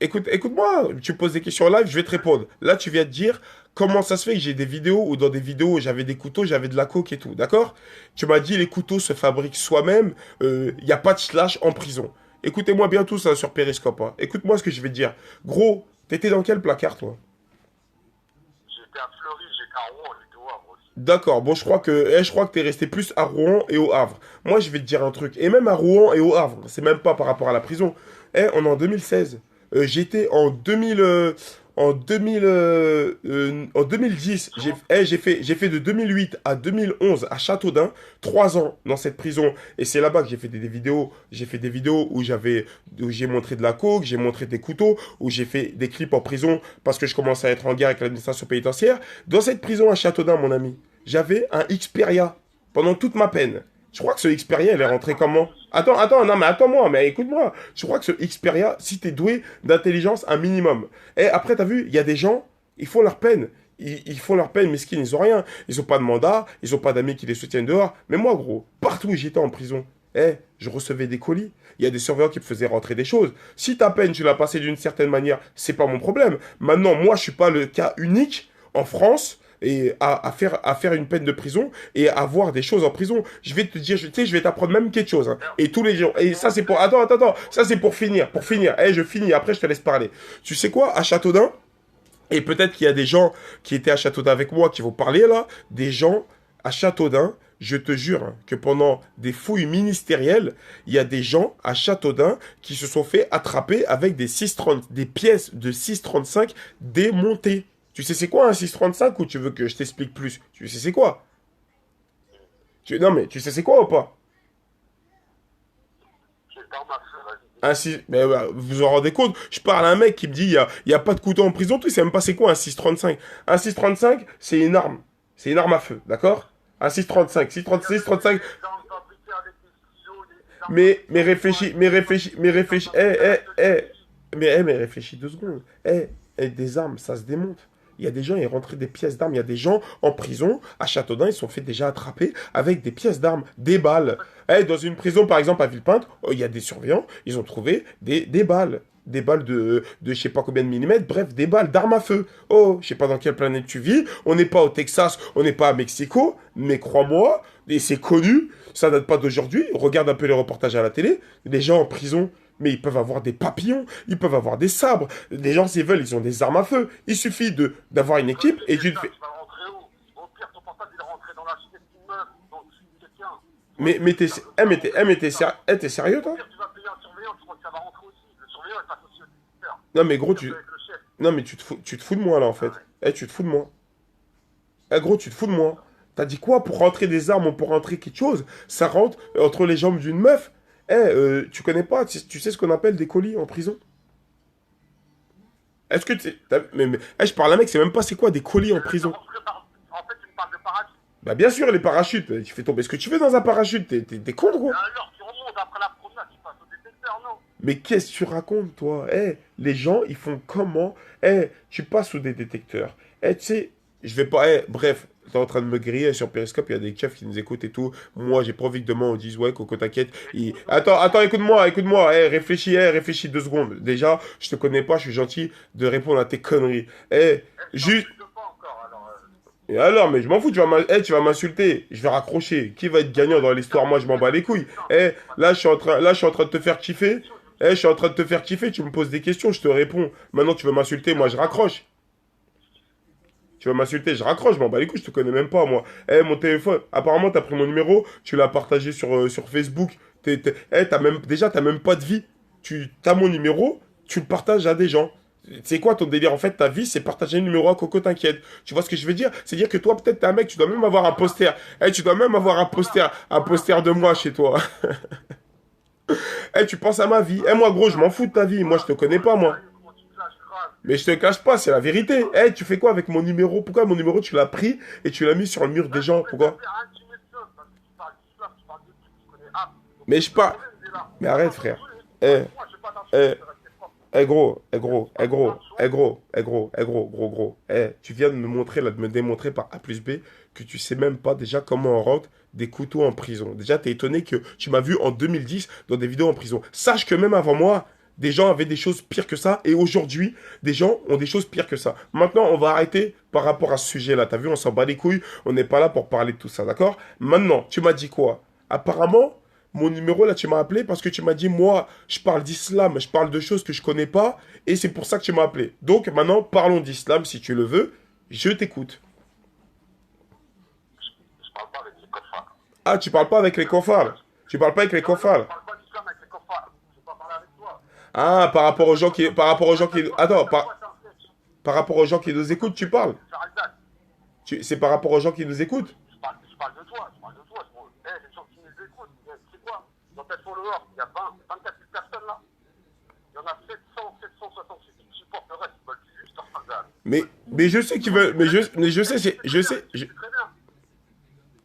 Écoute-moi, tu me poses des questions en live, je vais te répondre. Là, tu viens de dire comment ça se fait que j'ai des vidéos où dans des vidéos j'avais des couteaux, j'avais de la coke et tout, d'accord? Tu m'as dit les couteaux se fabriquent soi-même, il n'y a pas de slash en prison. Écoutez-moi bien tous hein, sur Periscope. Hein. Écoute-moi ce que je vais te dire. Gros, t'étais dans quel placard toi? J'étais à Fleury, j'étais à Rouen, j'étais au Havre aussi. D'accord, bon je crois que t'es resté plus à Rouen et au Havre. Moi je vais te dire un truc, et même à Rouen et au Havre, c'est même pas par rapport à la prison. On est en 2016. J'étais en 2010, j'ai fait de 2008 à 2011 à Châteaudun, 3 ans dans cette prison. Et c'est là-bas que j'ai fait des vidéos. J'ai fait des vidéos où j'ai montré de la coke, j'ai montré des couteaux, où j'ai fait des clips en prison parce que je commençais à être en guerre avec l'administration pénitentiaire. Dans cette prison à Châteaudun, mon ami, j'avais un Xperia pendant toute ma peine. Je crois que ce Xperia, elle est rentré comment? Attends, non, mais attends-moi, mais écoute-moi. Je crois que ce Xperia, si t'es doué d'intelligence, un minimum. Et après, t'as vu, il y a des gens, ils font leur peine. Ils font leur peine, mesquines, ils ont rien. Ils ont pas de mandat, ils ont pas d'amis qui les soutiennent dehors. Mais moi, gros, partout où j'étais en prison, je recevais des colis. Il y a des surveillants qui me faisaient rentrer des choses. Si ta peine, tu l'as passée d'une certaine manière, c'est pas mon problème. Maintenant, moi, je suis pas le cas unique en France et à faire une peine de prison et à voir des choses en prison. Je vais te dire, tu sais, je vais t'apprendre même quelque chose. Hein. Et tous les jours. Et ça, c'est pour... Attends. Ça, c'est pour finir. Pour finir. Je finis. Après, je te laisse parler. Tu sais quoi? À Châteaudun, et peut-être qu'il y a des gens qui étaient à Châteaudun avec moi qui vont parler là, des gens à Châteaudun, je te jure hein, que pendant des fouilles ministérielles, il y a des gens à Châteaudun qui se sont fait attraper avec des 630, des pièces de 635 démontées. Tu sais c'est quoi un 635 ou tu veux que je t'explique plus? Tu sais c'est quoi? Non mais tu sais c'est quoi ou pas? C'est dans ma feu, vas-y. Mais, vous vous en rendez compte? Je parle à un mec qui me dit il y a pas de couteau en prison, tu sais même pas c'est quoi un 635. Un 635, c'est une arme. C'est une arme à feu, d'accord? Un 635, 635. Des armes fabriquées avec des stylos, des armes Mais réfléchis, mais réfléchis 2 secondes. Des armes, ça se démonte. Il y a des gens, ils rentraient des pièces d'armes. Il y a des gens en prison, à Châteaudun, ils se sont fait déjà attraper avec des pièces d'armes, des balles. Dans une prison, par exemple, à Villepinte, il y a des surveillants, ils ont trouvé des balles. Des balles de je sais pas combien de millimètres, bref, des balles d'armes à feu. Oh, je sais pas dans quelle planète tu vis, on n'est pas au Texas, on n'est pas à Mexico, mais crois-moi, et c'est connu, ça date pas d'aujourd'hui, regarde un peu les reportages à la télé, les gens en prison, mais ils peuvent avoir des papillons, ils peuvent avoir des sabres, les gens s'ils veulent, ils ont des armes à feu, il suffit d'avoir une équipe et d'une... tu vas rentrer où? Au pire, ton portable, il est rentré dans la chienne d'une meuf, donc quelqu'un. T'es sérieux, toi? Au pire, tu vas payer un surveillant, tu crois que ça va rentrer aussi. Le surveillant, il passe aussi au directeur. Non, mais gros, Avec le chef. non, mais tu te fous de moi, là, en fait. Tu te fous de moi. Gros, tu te fous de moi. T'as dit quoi? Pour rentrer des armes ou pour rentrer quelque chose, ça rentre entre les jambes d'une meuf. Tu connais pas, tu sais ce qu'on appelle des colis en prison? Est-ce que tu... je parle à un mec, c'est même pas c'est quoi des colis en prison. En fait, tu me parles de parachute. Bah bien sûr, les parachutes, tu fais tomber ce que tu veux dans un parachute, t'es con, gros. Et alors, tu remontes après la promenade, tu passes au détecteur, non? Mais qu'est-ce que tu racontes, toi? Les gens, ils font comment? Tu passes sous des détecteurs. Tu sais, je vais pas... bref, t'es en train de me griller sur Periscope, il y a des keufs qui nous écoutent et tout. Moi, j'ai pas envie que demain on dise, ouais, Coco, t'inquiète. Attends, écoute-moi. Réfléchis 2 secondes. Déjà, je te connais pas, je suis gentil de répondre à tes conneries. Juste... Je pas encore, alors. Et alors, mais je m'en fous, tu vas m'insulter. Je vais raccrocher. Qui va être gagnant dans l'histoire? Moi, je m'en bats les couilles. Là, je suis en train de te faire kiffer. Je suis en train de te faire kiffer, tu me poses des questions, je te réponds. Maintenant, tu veux m'insulter, moi, je raccroche. Tu veux m'insulter, je raccroche, je m'en bats les couilles, je te connais même pas, moi. Mon téléphone, apparemment, t'as pris mon numéro, tu l'as partagé sur Facebook. T'as même pas de vie. T'as mon numéro, tu le partages à des gens. C'est quoi ton délire? En fait, ta vie, c'est partager le numéro à Coco, t'inquiète. Tu vois ce que je veux dire? C'est-à-dire que toi, peut-être, t'es un mec, tu dois même avoir un poster. Tu dois même avoir un poster de moi chez toi. Tu penses à ma vie. Moi, gros, je m'en fous de ta vie. Moi, je te connais pas, moi. Mais je te cache pas, c'est la vérité. Tu fais quoi avec mon numéro? Pourquoi mon numéro, tu l'as pris et tu l'as mis sur le mur des gens? Pourquoi? Mais je pas. Mais arrête, frère. Gros. Tu viens de me montrer, là, de me démontrer par A plus B que tu sais même pas déjà comment on rentre des couteaux en prison. Déjà, t'es étonné que tu m'as vu en 2010 dans des vidéos en prison. Sache que même avant moi, des gens avaient des choses pires que ça. Et aujourd'hui, des gens ont des choses pires que ça. Maintenant, on va arrêter par rapport à ce sujet-là. T'as vu, on s'en bat les couilles. On n'est pas là pour parler de tout ça, d'accord? Maintenant, tu m'as dit quoi? Apparemment, mon numéro, là, tu m'as appelé parce que tu m'as dit, moi, je parle d'islam, je parle de choses que je connais pas. Et c'est pour ça que tu m'as appelé. Donc, maintenant, parlons d'islam, si tu le veux. Je t'écoute. Je parle pas avec les cofards. Ah, tu parles pas avec les cofards? Tu parles pas avec les cofards? Je parle pas d'islam avec les cofards. Je vais pas parler avec toi. Ah, par rapport aux gens qui... Attends, par rapport aux gens qui nous écoutent, tu parles? C'est par rapport aux gens qui nous écoutent? Je parle de toi. Les gens qui nous écoutent, c'est quoi? Dans ta followers, il y a 24 000 personnes là. Il y en a 766 qui supportent le reste, ils veulent juste leur fangale. Mais je sais qu'ils veulent... Mais je sais... Très bien.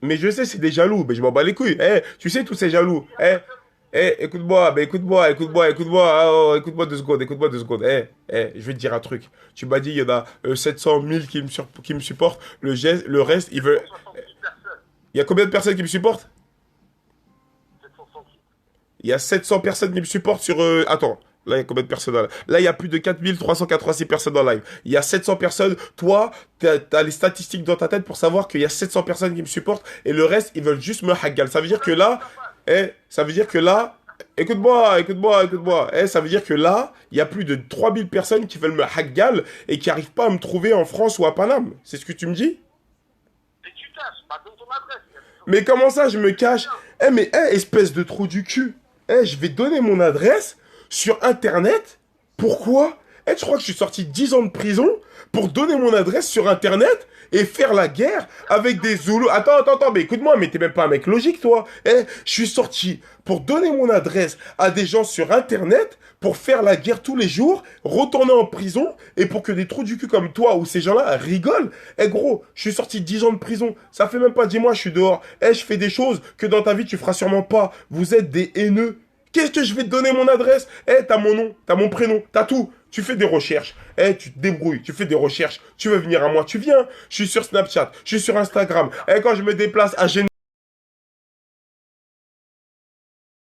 Mais je sais, c'est des jaloux. Mais je m'en bats les couilles. Eh, tu sais, tous ces jaloux. Écoute-moi, écoute-moi. Ah, oh, écoute-moi 2 secondes, écoute-moi 2 secondes. Je vais te dire un truc. Tu m'as dit, il y en a 700 000 qui me supportent. Le reste, ils veulent. 770 personnes. Il y a combien de personnes qui me supportent? 770. Il y a 700 personnes qui me supportent sur... Attends, là, il y a combien de personnes là? Là, il y a plus de 4386 personnes en live. Il y a 700 personnes. Toi, t'as les statistiques dans ta tête pour savoir qu'il y a 700 personnes qui me supportent et le reste, ils veulent juste me haggal. Ça veut dire que là... ça veut dire que là... Écoute-moi. Ça veut dire que là, il y a plus de 3000 personnes qui veulent me haggal et qui arrivent pas à me trouver en France ou à Paname. C'est ce que tu me dis? Et tu caches, bah donne ton adresse. Mais comment ça, je me cache? Espèce de trou du cul. Je vais donner mon adresse sur Internet. Pourquoi? Tu crois que je suis sorti 10 ans de prison pour donner mon adresse sur Internet et faire la guerre avec des Zoulous? Attends, mais écoute-moi, mais t'es même pas un mec logique, toi. Je suis sorti pour donner mon adresse à des gens sur Internet pour faire la guerre tous les jours, retourner en prison, et pour que des trous du cul comme toi ou ces gens-là rigolent. Gros, je suis sorti 10 ans de prison, ça fait même pas 10 mois, je suis dehors. Je fais des choses que dans ta vie tu feras sûrement pas. Vous êtes des haineux. Qu'est-ce que je vais te donner mon adresse? T'as mon nom, t'as mon prénom, t'as tout. Tu fais des recherches. Tu te débrouilles, tu fais des recherches. Tu veux venir à moi, tu viens. Je suis sur Snapchat, je suis sur Instagram. Quand je me déplace à Genève,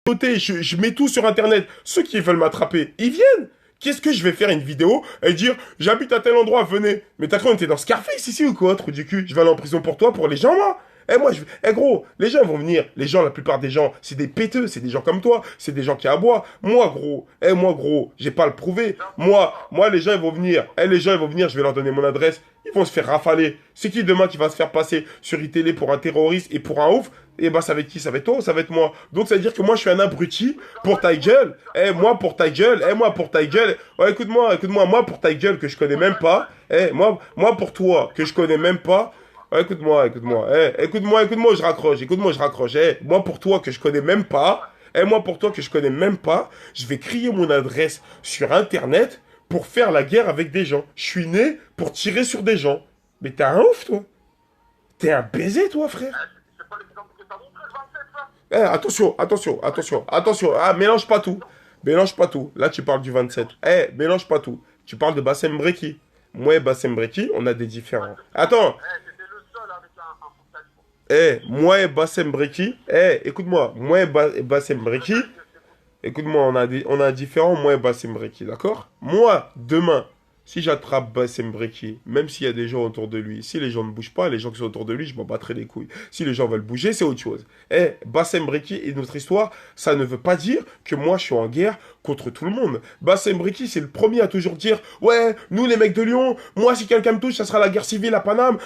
je mets tout sur Internet. Ceux qui veulent m'attraper, ils viennent. Qu'est-ce que je vais faire une vidéo et dire j'habite à tel endroit, venez. Mais t'as cru on était dans Scarface ici ou quoi, trou du cul? Je vais aller en prison pour toi, pour les gens, moi. Gros, les gens vont venir. Les gens, la plupart des gens, c'est des péteux, c'est des gens comme toi, c'est des gens qui aboient. Moi, gros, j'ai pas à le prouver. Moi, les gens, ils vont venir. Les gens, ils vont venir, je vais leur donner mon adresse. Ils vont se faire rafaler. C'est qui demain qui va se faire passer sur iTélé pour un terroriste et pour un ouf? Ça va être qui? Ça va être toi ou ça va être moi? Donc, ça veut dire que moi, je suis un abruti pour ta gueule. Moi, pour ta gueule. Moi, pour ta gueule. Écoute-moi. Moi, pour ta gueule que je connais même pas. Moi, pour toi, que je connais même pas. Écoute-moi. Écoute-moi, je raccroche. Moi, pour toi, que je connais même pas. Je vais crier mon adresse sur Internet pour faire la guerre avec des gens. Je suis né pour tirer sur des gens. Mais t'es un ouf, toi. T'es un baiser, toi, frère. C'est pas l'exemple que t'as montré, le 27, ça? Attention. Ah, mélange pas tout. Là, tu parles du 27. Mélange pas tout. Tu parles de Bassem Breki. Moi et Bassem Breki, on a des différents. Attends. C'était le seul avec un focus. Moi et Bassem Breki. Écoute-moi. Moi et Bassem Breki. Écoute-moi, on a un différent, moi et Bassem Breki, d'accord? Moi, demain, si j'attrape Bassem Breki, même s'il y a des gens autour de lui, si les gens ne bougent pas, les gens qui sont autour de lui, je m'en battrai les couilles. Si les gens veulent bouger, c'est autre chose. Bassem Breki et notre histoire, ça ne veut pas dire que moi je suis en guerre contre tout le monde. Bassem Breki, c'est le premier à toujours dire ouais, nous les mecs de Lyon, moi si quelqu'un me touche, ça sera la guerre civile à Paname.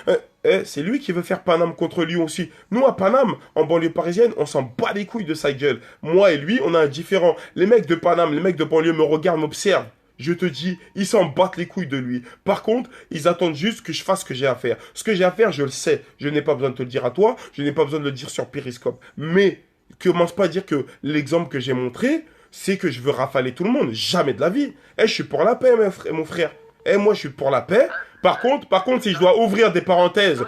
C'est lui qui veut faire Paname contre Lyon aussi. Nous à Paname, en banlieue parisienne, on s'en bat les couilles de sa gueule. Moi et lui, on a un différent. Les mecs de Paname, les mecs de banlieue me regardent, m'observent. Je te dis, ils s'en battent les couilles de lui. Par contre, ils attendent juste que je fasse ce que j'ai à faire. Ce que j'ai à faire, je le sais. Je n'ai pas besoin de te le dire à toi. Je n'ai pas besoin de le dire sur Periscope. Mais, commence pas à dire que l'exemple que j'ai montré, c'est que je veux rafaler tout le monde. Jamais de la vie. Je suis pour la paix, mon frère. Moi, je suis pour la paix. Par contre, si je dois ouvrir des parenthèses,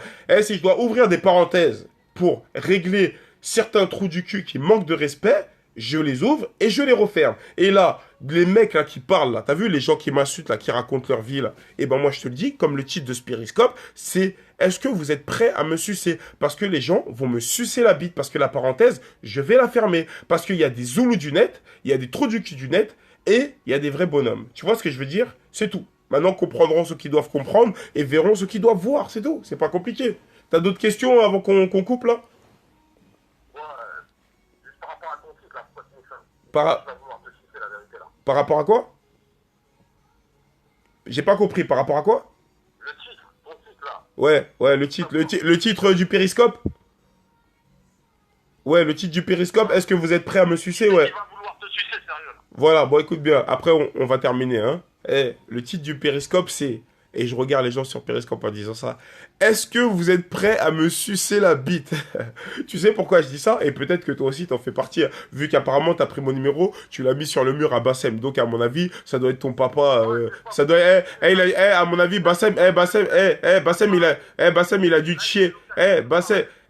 pour régler certains trous du cul qui manquent de respect, je les ouvre et je les referme. Et là, les mecs là qui parlent là, t'as vu les gens qui m'insultent là, qui racontent leur vie là, et ben moi je te le dis, comme le titre de Periscope, c'est est-ce que vous êtes prêts à me sucer? Parce que les gens vont me sucer la bite, parce que la parenthèse, je vais la fermer. Parce qu'il y a des Zoulous du net, il y a des trous du cul du net, et il y a des vrais bonhommes. Tu vois ce que je veux dire? C'est tout. Maintenant, comprendront ceux qui doivent comprendre et verront ceux qui doivent voir, c'est tout. C'est pas compliqué. T'as d'autres questions avant qu'on coupe là? Ouais, juste par rapport à ton titre, là, pourquoi tu me fais? Par... Tu vas vouloir te chiffrer la vérité, là. Par rapport à quoi? J'ai pas compris. Par rapport à quoi? Le titre, ton titre, là. Ouais, le titre du Périscope? Ouais, le titre du Périscope. Est-ce que vous êtes prêts à me sucer? Ouais. Il va vouloir te sucer, sérieux, là. Voilà, bon, écoute bien. Après, on va terminer, hein. Le titre du Périscope, c'est... Et je regarde les gens sur Periscope en disant ça. Est-ce que vous êtes prêts à me sucer la bite? Tu sais pourquoi je dis ça? Et peut-être que toi aussi t'en fais partie. Vu qu'apparemment t'as pris mon numéro, tu l'as mis sur le mur à Bassem. Donc à mon avis, ça doit être ton papa. Ça doit. À mon avis, Bassem, Bassem, il a dû te chier.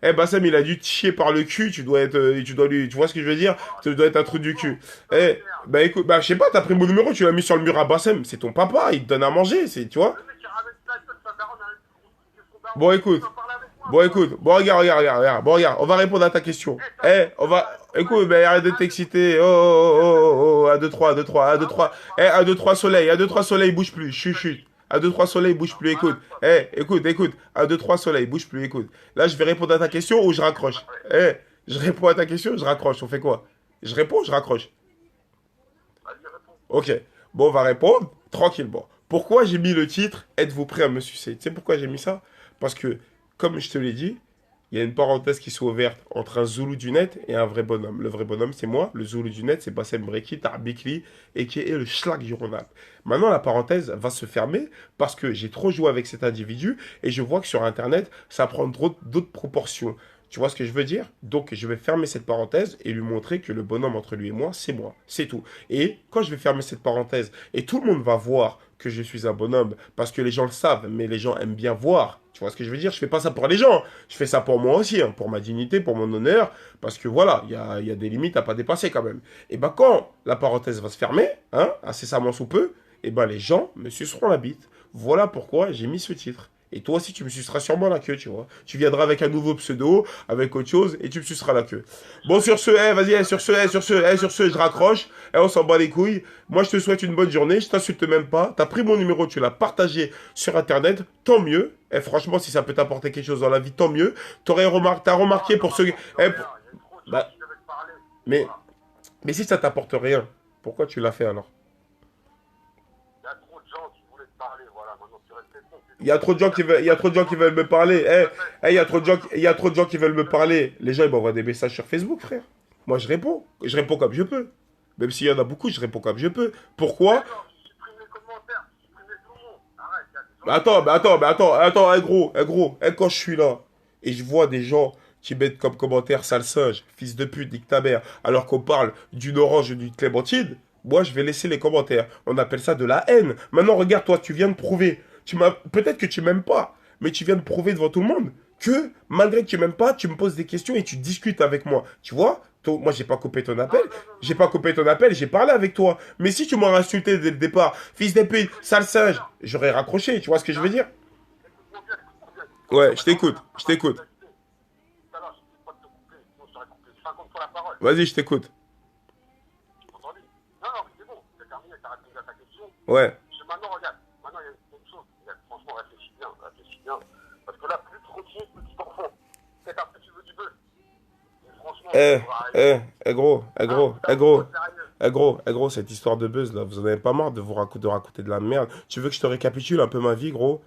Eh, Bassem, il a dû te chier par le cul, tu dois être, tu dois lui, tu vois ce que je veux dire? Tu dois être un truc du cul. Eh, bah écoute, bah je sais pas, t'as pris mon numéro, tu l'as mis sur le mur à Bassem, c'est ton papa, il te donne à manger, c'est, tu vois? Le mec, il ramène ça, il sa daronne avec son daron. Bon, écoute, Il va parler avec moi. bon, écoute, bon, regarde, bon, regarde, on va répondre à ta question. Eh, on va, écoute, bah arrête de t'exciter, oh, 1, 2, 3, 1, 2, 3, 1, 2, 3, eh, 1, 2, 3 soleil, 1, 2, 3 soleil, bouge plus, chut. 1, 2, 3 soleil, bouge plus, écoute. Eh, écoute. 1, 2, 3 soleil, bouge plus, écoute. Là, je vais répondre à ta question ou je raccroche. Eh, je réponds à ta question, je raccroche. On fait quoi? Je réponds, je raccroche. Vas-y, réponds. Ok. Bon, on va répondre tranquillement. Pourquoi j'ai mis le titre Êtes-vous prêt à me sucer? Tu sais pourquoi j'ai mis ça? Parce que, comme je te l'ai dit, il y a une parenthèse qui s'est ouverte entre un Zoulou du net et un vrai bonhomme. Le vrai bonhomme, c'est moi. Le Zoulou du net, c'est Bassem Breki, Tarbikli, et qui est le schlag du Ronald. Maintenant, la parenthèse va se fermer parce que j'ai trop joué avec cet individu et je vois que sur Internet, ça prend d'autres proportions. Tu vois ce que je veux dire? Donc, je vais fermer cette parenthèse et lui montrer que le bonhomme entre lui et moi, c'est moi. C'est tout. Et quand je vais fermer cette parenthèse et tout le monde va voir que je suis un bonhomme parce que les gens le savent, mais les gens aiment bien voir. Tu vois ce que je veux dire? Je fais pas ça pour les gens. Je fais ça pour moi aussi, hein, pour ma dignité, pour mon honneur. Parce que voilà, il y a des limites à pas dépasser quand même. Et ben quand la parenthèse va se fermer, hein, incessamment sous peu, et ben les gens me suceront la bite. Voilà pourquoi j'ai mis ce titre. Et toi aussi, tu me suceras sûrement la queue, tu vois. Tu viendras avec un nouveau pseudo, avec autre chose, et tu me suceras la queue. Bon, sur ce, vas-y, sur ce, je raccroche. On s'en bat les couilles. Moi, je te souhaite une bonne journée. Je t'insulte même pas. T'as pris mon numéro, tu l'as partagé sur Internet. Tant mieux. Et franchement, si ça peut t'apporter quelque chose dans la vie, tant mieux. T'as remarqué pour ceux... Il y a trop de gens Bah, qui devaient te parler. mais, Voilà. mais si ça t'apporte rien, pourquoi tu l'as fait alors? Il y a trop de gens qui voulaient te parler. Voilà, maintenant tu restes con. Il y a trop de gens qui veulent, il y a trop de gens qui veulent me parler. Il y a trop de gens, il y a trop de gens qui veulent me parler. Les gens, ils m'envoient des messages sur Facebook, frère. Moi, je réponds. Je réponds comme je peux. Même s'il y en a beaucoup, je réponds comme je peux. Pourquoi? Non, supprime les commentaires, supprime tout le monde. Arrête, il y a des gens. Attends, gros, quand je suis là et je vois des gens qui mettent comme commentaire sale singe, fils de pute, nique ta mère, alors qu'on parle d'une orange et d'une clémentine, moi je vais laisser les commentaires. On appelle ça de la haine. Maintenant, regarde, toi, tu viens de prouver. Peut-être que tu m'aimes pas, mais tu viens de prouver devant tout le monde que malgré que tu m'aimes pas, tu me poses des questions et tu discutes avec moi. Tu vois? Moi, j'ai pas coupé ton appel. J'ai pas coupé ton appel, j'ai parlé avec toi. Mais si tu m'aurais insulté dès le départ, fils de pute, sale singe, j'aurais raccroché. Tu vois ce que je veux dire? Écoute-moi bien, écoute-moi bien. Ouais, je t'écoute. Tout à l'heure, je ne dis pas de te couper, sinon je t'aurais coupé 50 fois la parole. Vas-y, je t'écoute. Entendu? Non, mais c'est bon, c'est terminé, t'as répondu à ta question. Ouais. Maintenant, regarde, maintenant, il y a une chose, franchement, réfléchis bien. Parce que là, plus tu continues, plus tu t'en fous. C'est parce que tu veux du buzz. Mais franchement, Gros, cette histoire de buzz là, vous en avez pas marre de de raconter de la merde. Tu veux que je te récapitule un peu ma vie, gros?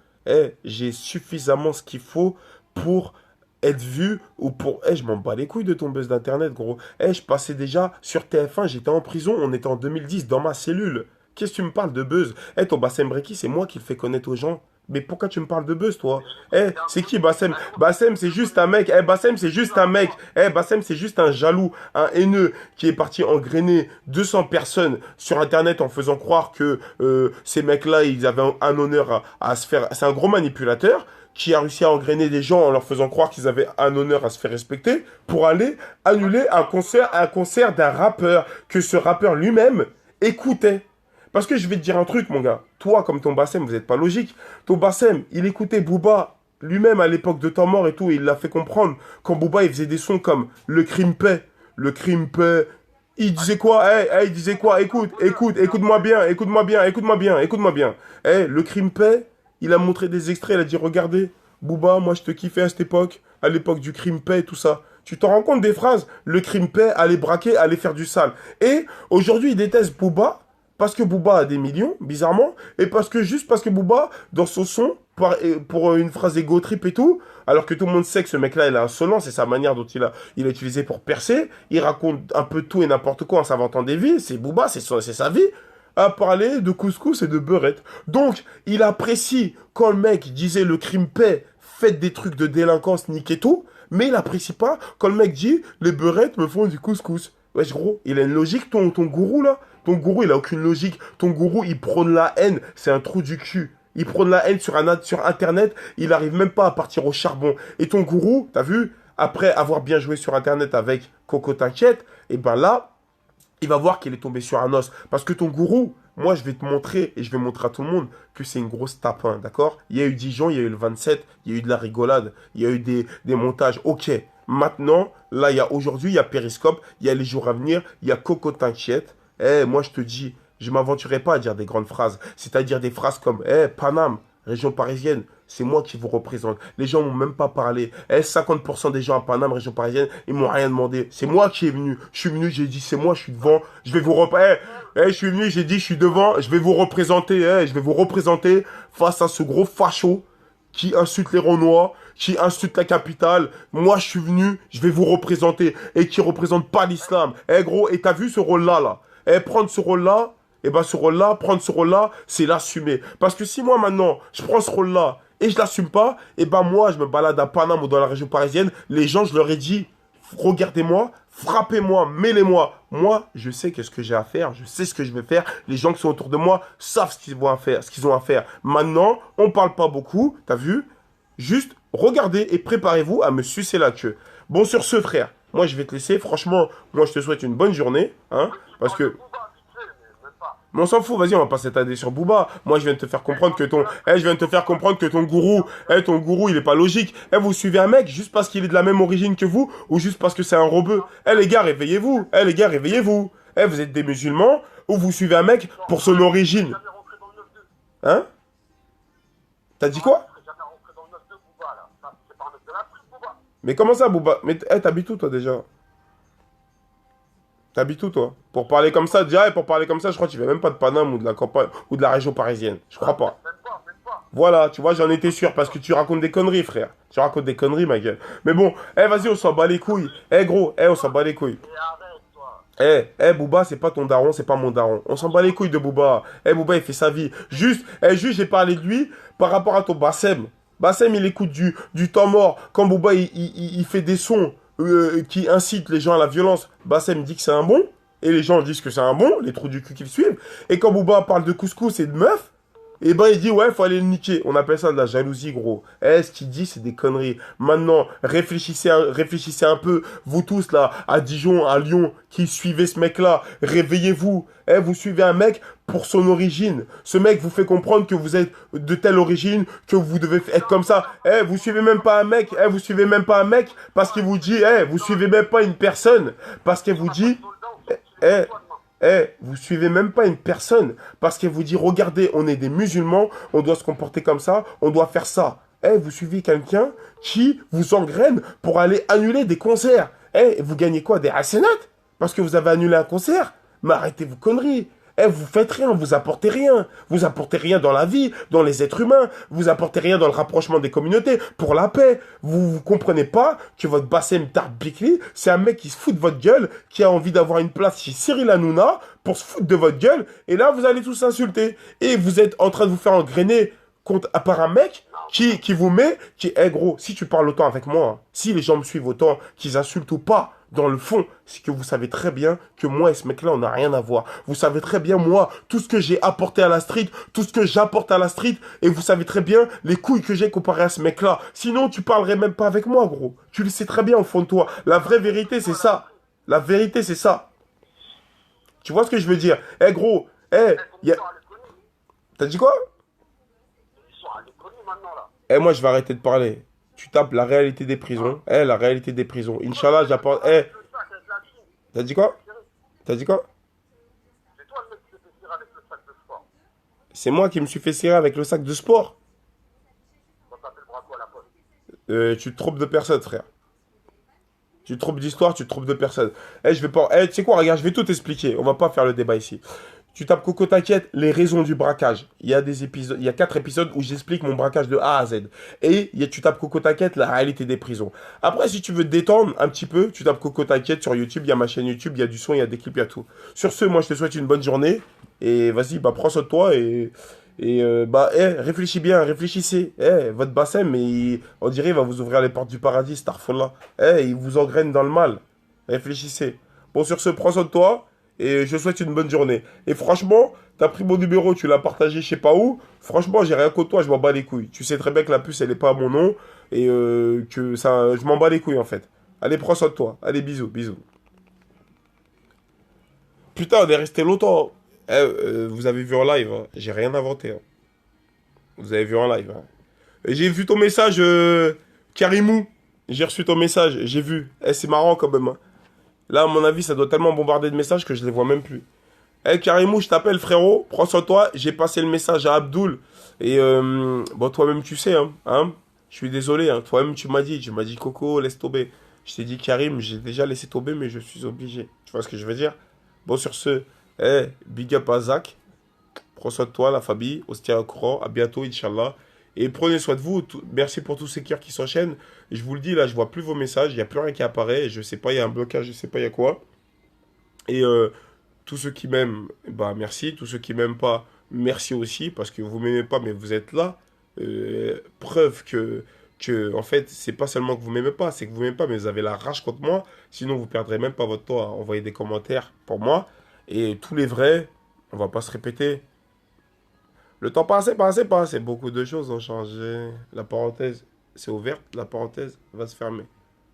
J'ai suffisamment ce qu'il faut pour être vu ou pour... je m'en bats les couilles de ton buzz d'internet, gros. Je passais déjà sur TF1, j'étais en prison, on était en 2010 dans ma cellule. Qu'est-ce que tu me parles de buzz? Ton Bassem Breki, c'est moi qui le fais connaître aux gens. Mais pourquoi tu me parles de buzz, toi? C'est qui Bassem? Bassem, c'est juste un mec. Bassem, c'est juste un mec. Bassem, c'est juste un jaloux, un haineux qui est parti engrainer 200 personnes sur Internet en faisant croire que ces mecs-là, ils avaient un honneur à se faire... C'est un gros manipulateur qui a réussi à engrainer des gens en leur faisant croire qu'ils avaient un honneur à se faire respecter pour aller annuler un concert d'un rappeur que ce rappeur lui-même écoutait. Parce que je vais te dire un truc, mon gars. Toi, comme ton Bassem, vous n'êtes pas logique. Ton Bassem, il écoutait Booba lui-même à l'époque de Temps Mort et tout. Et il l'a fait comprendre. Quand Booba, il faisait des sons comme Le Crime Paix. Le Crime Paix. Il disait quoi? Il disait quoi? Écoute-moi bien. Le Crime Paix, il a montré des extraits. Il a dit, regardez, Booba, moi, je te kiffais à cette époque. À l'époque du Crime Paix et tout ça. Tu t'en rends compte des phrases? Le Crime Paix, aller braquer, aller faire du sale. Et aujourd'hui, il déteste Booba. Parce que Booba a des millions, bizarrement, et parce que Booba, dans son son, pour une phrase égo trip et tout, alors que tout le monde sait que ce mec-là, il est insolent, c'est sa manière dont il a utilisé pour percer, il raconte un peu tout et n'importe quoi en s'inventant des vies, c'est Booba, c'est sa vie, à parler de couscous et de beurette. Donc, il apprécie quand le mec disait le crime paix, faites des trucs de délinquance, niquez tout, mais il apprécie pas quand le mec dit les beurettes me font du couscous. Wesh gros, il a une logique ton gourou là? Ton gourou il a aucune logique. Ton gourou il prône la haine, c'est un trou du cul. Il prône la haine sur internet, il arrive même pas à partir au charbon. Et ton gourou, t'as vu? après avoir bien joué sur Internet avec Coco T'inquiète, et ben là, il va voir qu'il est tombé sur un os. Parce que ton gourou, moi, je vais te montrer, et je vais montrer à tout le monde, que c'est une grosse tapin, d'accord? Il y a eu Dijon, il y a eu le 27, il y a eu de la rigolade, il y a eu des montages. Ok, maintenant, là, aujourd'hui, il y a Périscope, il y a les jours à venir, il y a Coco T'inquiète. Eh, moi, je te dis, je ne m'aventurerai pas à dire des grandes phrases. C'est-à-dire des phrases comme, Paname, région parisienne, c'est moi qui vous représente. Les gens m'ont même pas parlé. 50% des gens à Paname, région parisienne, ils m'ont rien demandé. C'est moi qui est venu. Je suis venu, j'ai dit, c'est moi, je suis devant. Je vais vous représenter. Je suis venu, j'ai dit, je suis devant. Je vais vous représenter. Je vais vous représenter face à ce gros facho qui insulte les Renois, qui insulte la capitale. Moi, je suis venu, je vais vous représenter. Et qui représente pas l'islam. Gros, et t'as vu ce rôle-là, là? Prendre ce rôle-là, et ben ce rôle-là, prendre ce rôle-là, c'est l'assumer. Parce que si moi maintenant, je prends ce rôle-là et je l'assume pas, et ben moi, je me balade à Paname ou dans la région parisienne, les gens, je leur ai dit, regardez-moi, frappez-moi, mêlez-moi. Moi, je sais qu'est-ce que j'ai à faire, je sais ce que je vais faire. Les gens qui sont autour de moi savent ce qu'ils vont faire, ce qu'ils ont à faire. Maintenant, on parle pas beaucoup, t'as vu? Juste, regardez et préparez-vous à me sucer la queue. Bon, sur ce, frère, moi, je vais te laisser. Franchement, moi, je te souhaite une bonne journée, hein, parce que... Mais on s'en fout, vas-y, on va pas s'étaler sur Booba. Moi, je viens de te faire comprendre que ton gourou, ton gourou, il est pas logique. Vous suivez un mec juste parce qu'il est de la même origine que vous ou juste parce que c'est un rebeu. Les gars, réveillez-vous. Les gars, réveillez-vous. Vous êtes des musulmans ou vous suivez un mec pour son origine. Hein? T'as dit quoi? Mais comment ça, Booba? Mais t'habites où, toi, déjà? T'habites où, toi? Pour parler comme ça, déjà, et pour parler comme ça, je crois que tu viens même pas de Paname ou de la campagne ou de la région parisienne. Je crois pas. Voilà, tu vois, j'en étais sûr parce que tu racontes des conneries, frère. Tu racontes des conneries, ma gueule. Mais bon, vas-y, on s'en bat les couilles. Gros, on s'en bat les couilles. Booba, c'est pas ton daron, c'est pas mon daron. On s'en bat les couilles de Booba. Booba, il fait sa vie. Juste, j'ai parlé de lui par rapport à ton Bassem. Bassem, il écoute du temps mort. Quand Booba, il fait des sons qui incitent les gens à la violence, Bassem dit que c'est un bon. Et les gens disent que c'est un bon, les trous du cul qui le suivent. Et quand Booba parle de couscous et de meufs, et ben il dit ouais, faut aller le niquer. On appelle ça de la jalousie, gros. Ce qu'il dit, c'est des conneries. Maintenant, réfléchissez un peu, vous tous là, à Dijon, à Lyon, qui suivez ce mec-là. Réveillez-vous. Vous suivez un mec pour son origine. Ce mec vous fait comprendre que vous êtes de telle origine, que vous devez être comme ça. Vous suivez même pas un mec. Vous suivez même pas un mec parce qu'il vous dit, vous suivez même pas une personne parce qu'elle vous dit, vous suivez même pas une personne parce qu'elle vous dit, regardez, on est des musulmans, on doit se comporter comme ça, on doit faire ça. Vous suivez quelqu'un qui vous engraine pour aller annuler des concerts. Vous gagnez quoi? Des hasenat? Parce que vous avez annulé un concert? Mais arrêtez vos conneries. Vous faites rien, vous apportez rien. Vous apportez rien dans la vie, dans les êtres humains. Vous apportez rien dans le rapprochement des communautés, pour la paix. Vous comprenez pas que votre Bassem Tarbikli, c'est un mec qui se fout de votre gueule, qui a envie d'avoir une place chez Cyril Hanouna pour se foutre de votre gueule. Et là, vous allez tous insulter. Et vous êtes en train de vous faire engrainer par un mec qui vous met, gros, si tu parles autant avec moi, hein, si les gens me suivent autant, qu'ils insultent ou pas, dans le fond, c'est que vous savez très bien que moi et ce mec-là, on n'a rien à voir. Vous savez très bien, moi, tout ce que j'ai apporté à la street, tout ce que j'apporte à la street, et vous savez très bien les couilles que j'ai comparé à ce mec-là. Sinon, tu parlerais même pas avec moi, gros. Tu le sais très bien au fond de toi. La vraie vérité, c'est ça. La vérité, c'est ça. Tu vois ce que je veux dire? Gros, T'as dit quoi? Moi, je vais arrêter de parler. Tu tapes la réalité des prisons. La réalité des prisons. Inch'Allah, j'apporte... T'as dit quoi? T'as dit quoi? C'est moi qui me suis fait serrer avec le sac de sport. Tu te trompes de personne, frère. Tu te trompes d'histoire, tu te trompes de personne. Je vais pas... tu sais quoi, regarde, je vais tout expliquer. On va pas faire le débat ici. Tu tapes Coco T'inquiète, les raisons du braquage. Il y a des épisodes, il y a 4 épisodes où j'explique mon braquage de A à Z. Et tu tapes Coco T'inquiète, la réalité des prisons. Après, si tu veux te détendre un petit peu, tu tapes Coco T'inquiète sur YouTube. Il y a ma chaîne YouTube, il y a du son, il y a des clips, il y a tout. Sur ce, moi, je te souhaite une bonne journée. Et vas-y, prends soin de toi réfléchis bien, réfléchissez. Votre Bassem, on dirait, il va vous ouvrir les portes du paradis, Starfallah. Il vous engraine dans le mal. Réfléchissez. Bon, sur ce, prends soin de toi. Et je souhaite une bonne journée. Et franchement, t'as pris mon numéro, tu l'as partagé je sais pas où. Franchement, j'ai rien contre toi, je m'en bats les couilles. Tu sais très bien que la puce, elle est pas à mon nom. et que ça, je m'en bats les couilles en fait. Allez, prends soin de toi. Allez, bisous, bisous. Putain, on est resté longtemps. Vous avez vu en live, hein. J'ai rien inventé, hein. Vous avez vu en live, hein. Et j'ai vu ton message, Karimou. J'ai reçu ton message, j'ai vu. C'est marrant quand même, hein. Là, à mon avis, ça doit tellement bombarder de messages que je les vois même plus. Karimou, je t'appelle frérot, prends soin de toi. J'ai passé le message à Abdoul. Et bon, toi-même, tu sais, hein. Je suis désolé, hein. Toi-même, tu m'as dit, Coco, laisse tomber. Je t'ai dit, Karim, j'ai déjà laissé tomber, mais je suis obligé. Tu vois ce que je veux dire? Bon, sur ce, big up à Zach. Prends soin de toi, la famille. On se tient au courant. À bientôt, Inch'Allah. Et prenez soin de vous. Merci pour tous ces cœurs qui s'enchaînent. Et je vous le dis, là, je vois plus vos messages. Il n'y a plus rien qui apparaît. Je sais pas, il y a un blocage, je sais pas, il y a quoi. Et tous ceux qui m'aiment, bah merci. Tous ceux qui m'aiment pas, merci aussi. Parce que vous m'aimez pas, mais vous êtes là. Preuve que, en fait, c'est pas seulement que vous m'aimez pas, c'est que vous m'aimez pas, mais vous avez la rage contre moi. Sinon, vous perdrez même pas votre temps à envoyer des commentaires pour moi. Et tous les vrais, on va pas se répéter. Le temps passé, passé, passé. Beaucoup de choses ont changé. La parenthèse, c'est ouverte. La parenthèse va se fermer.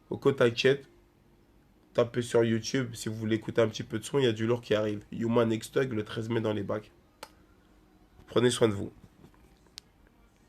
Oko t'inquiète. Tapez sur YouTube. Si vous voulez écouter un petit peu de son, il y a du lourd qui arrive. Human X Tug le 13 mai dans les bacs. Prenez soin de vous.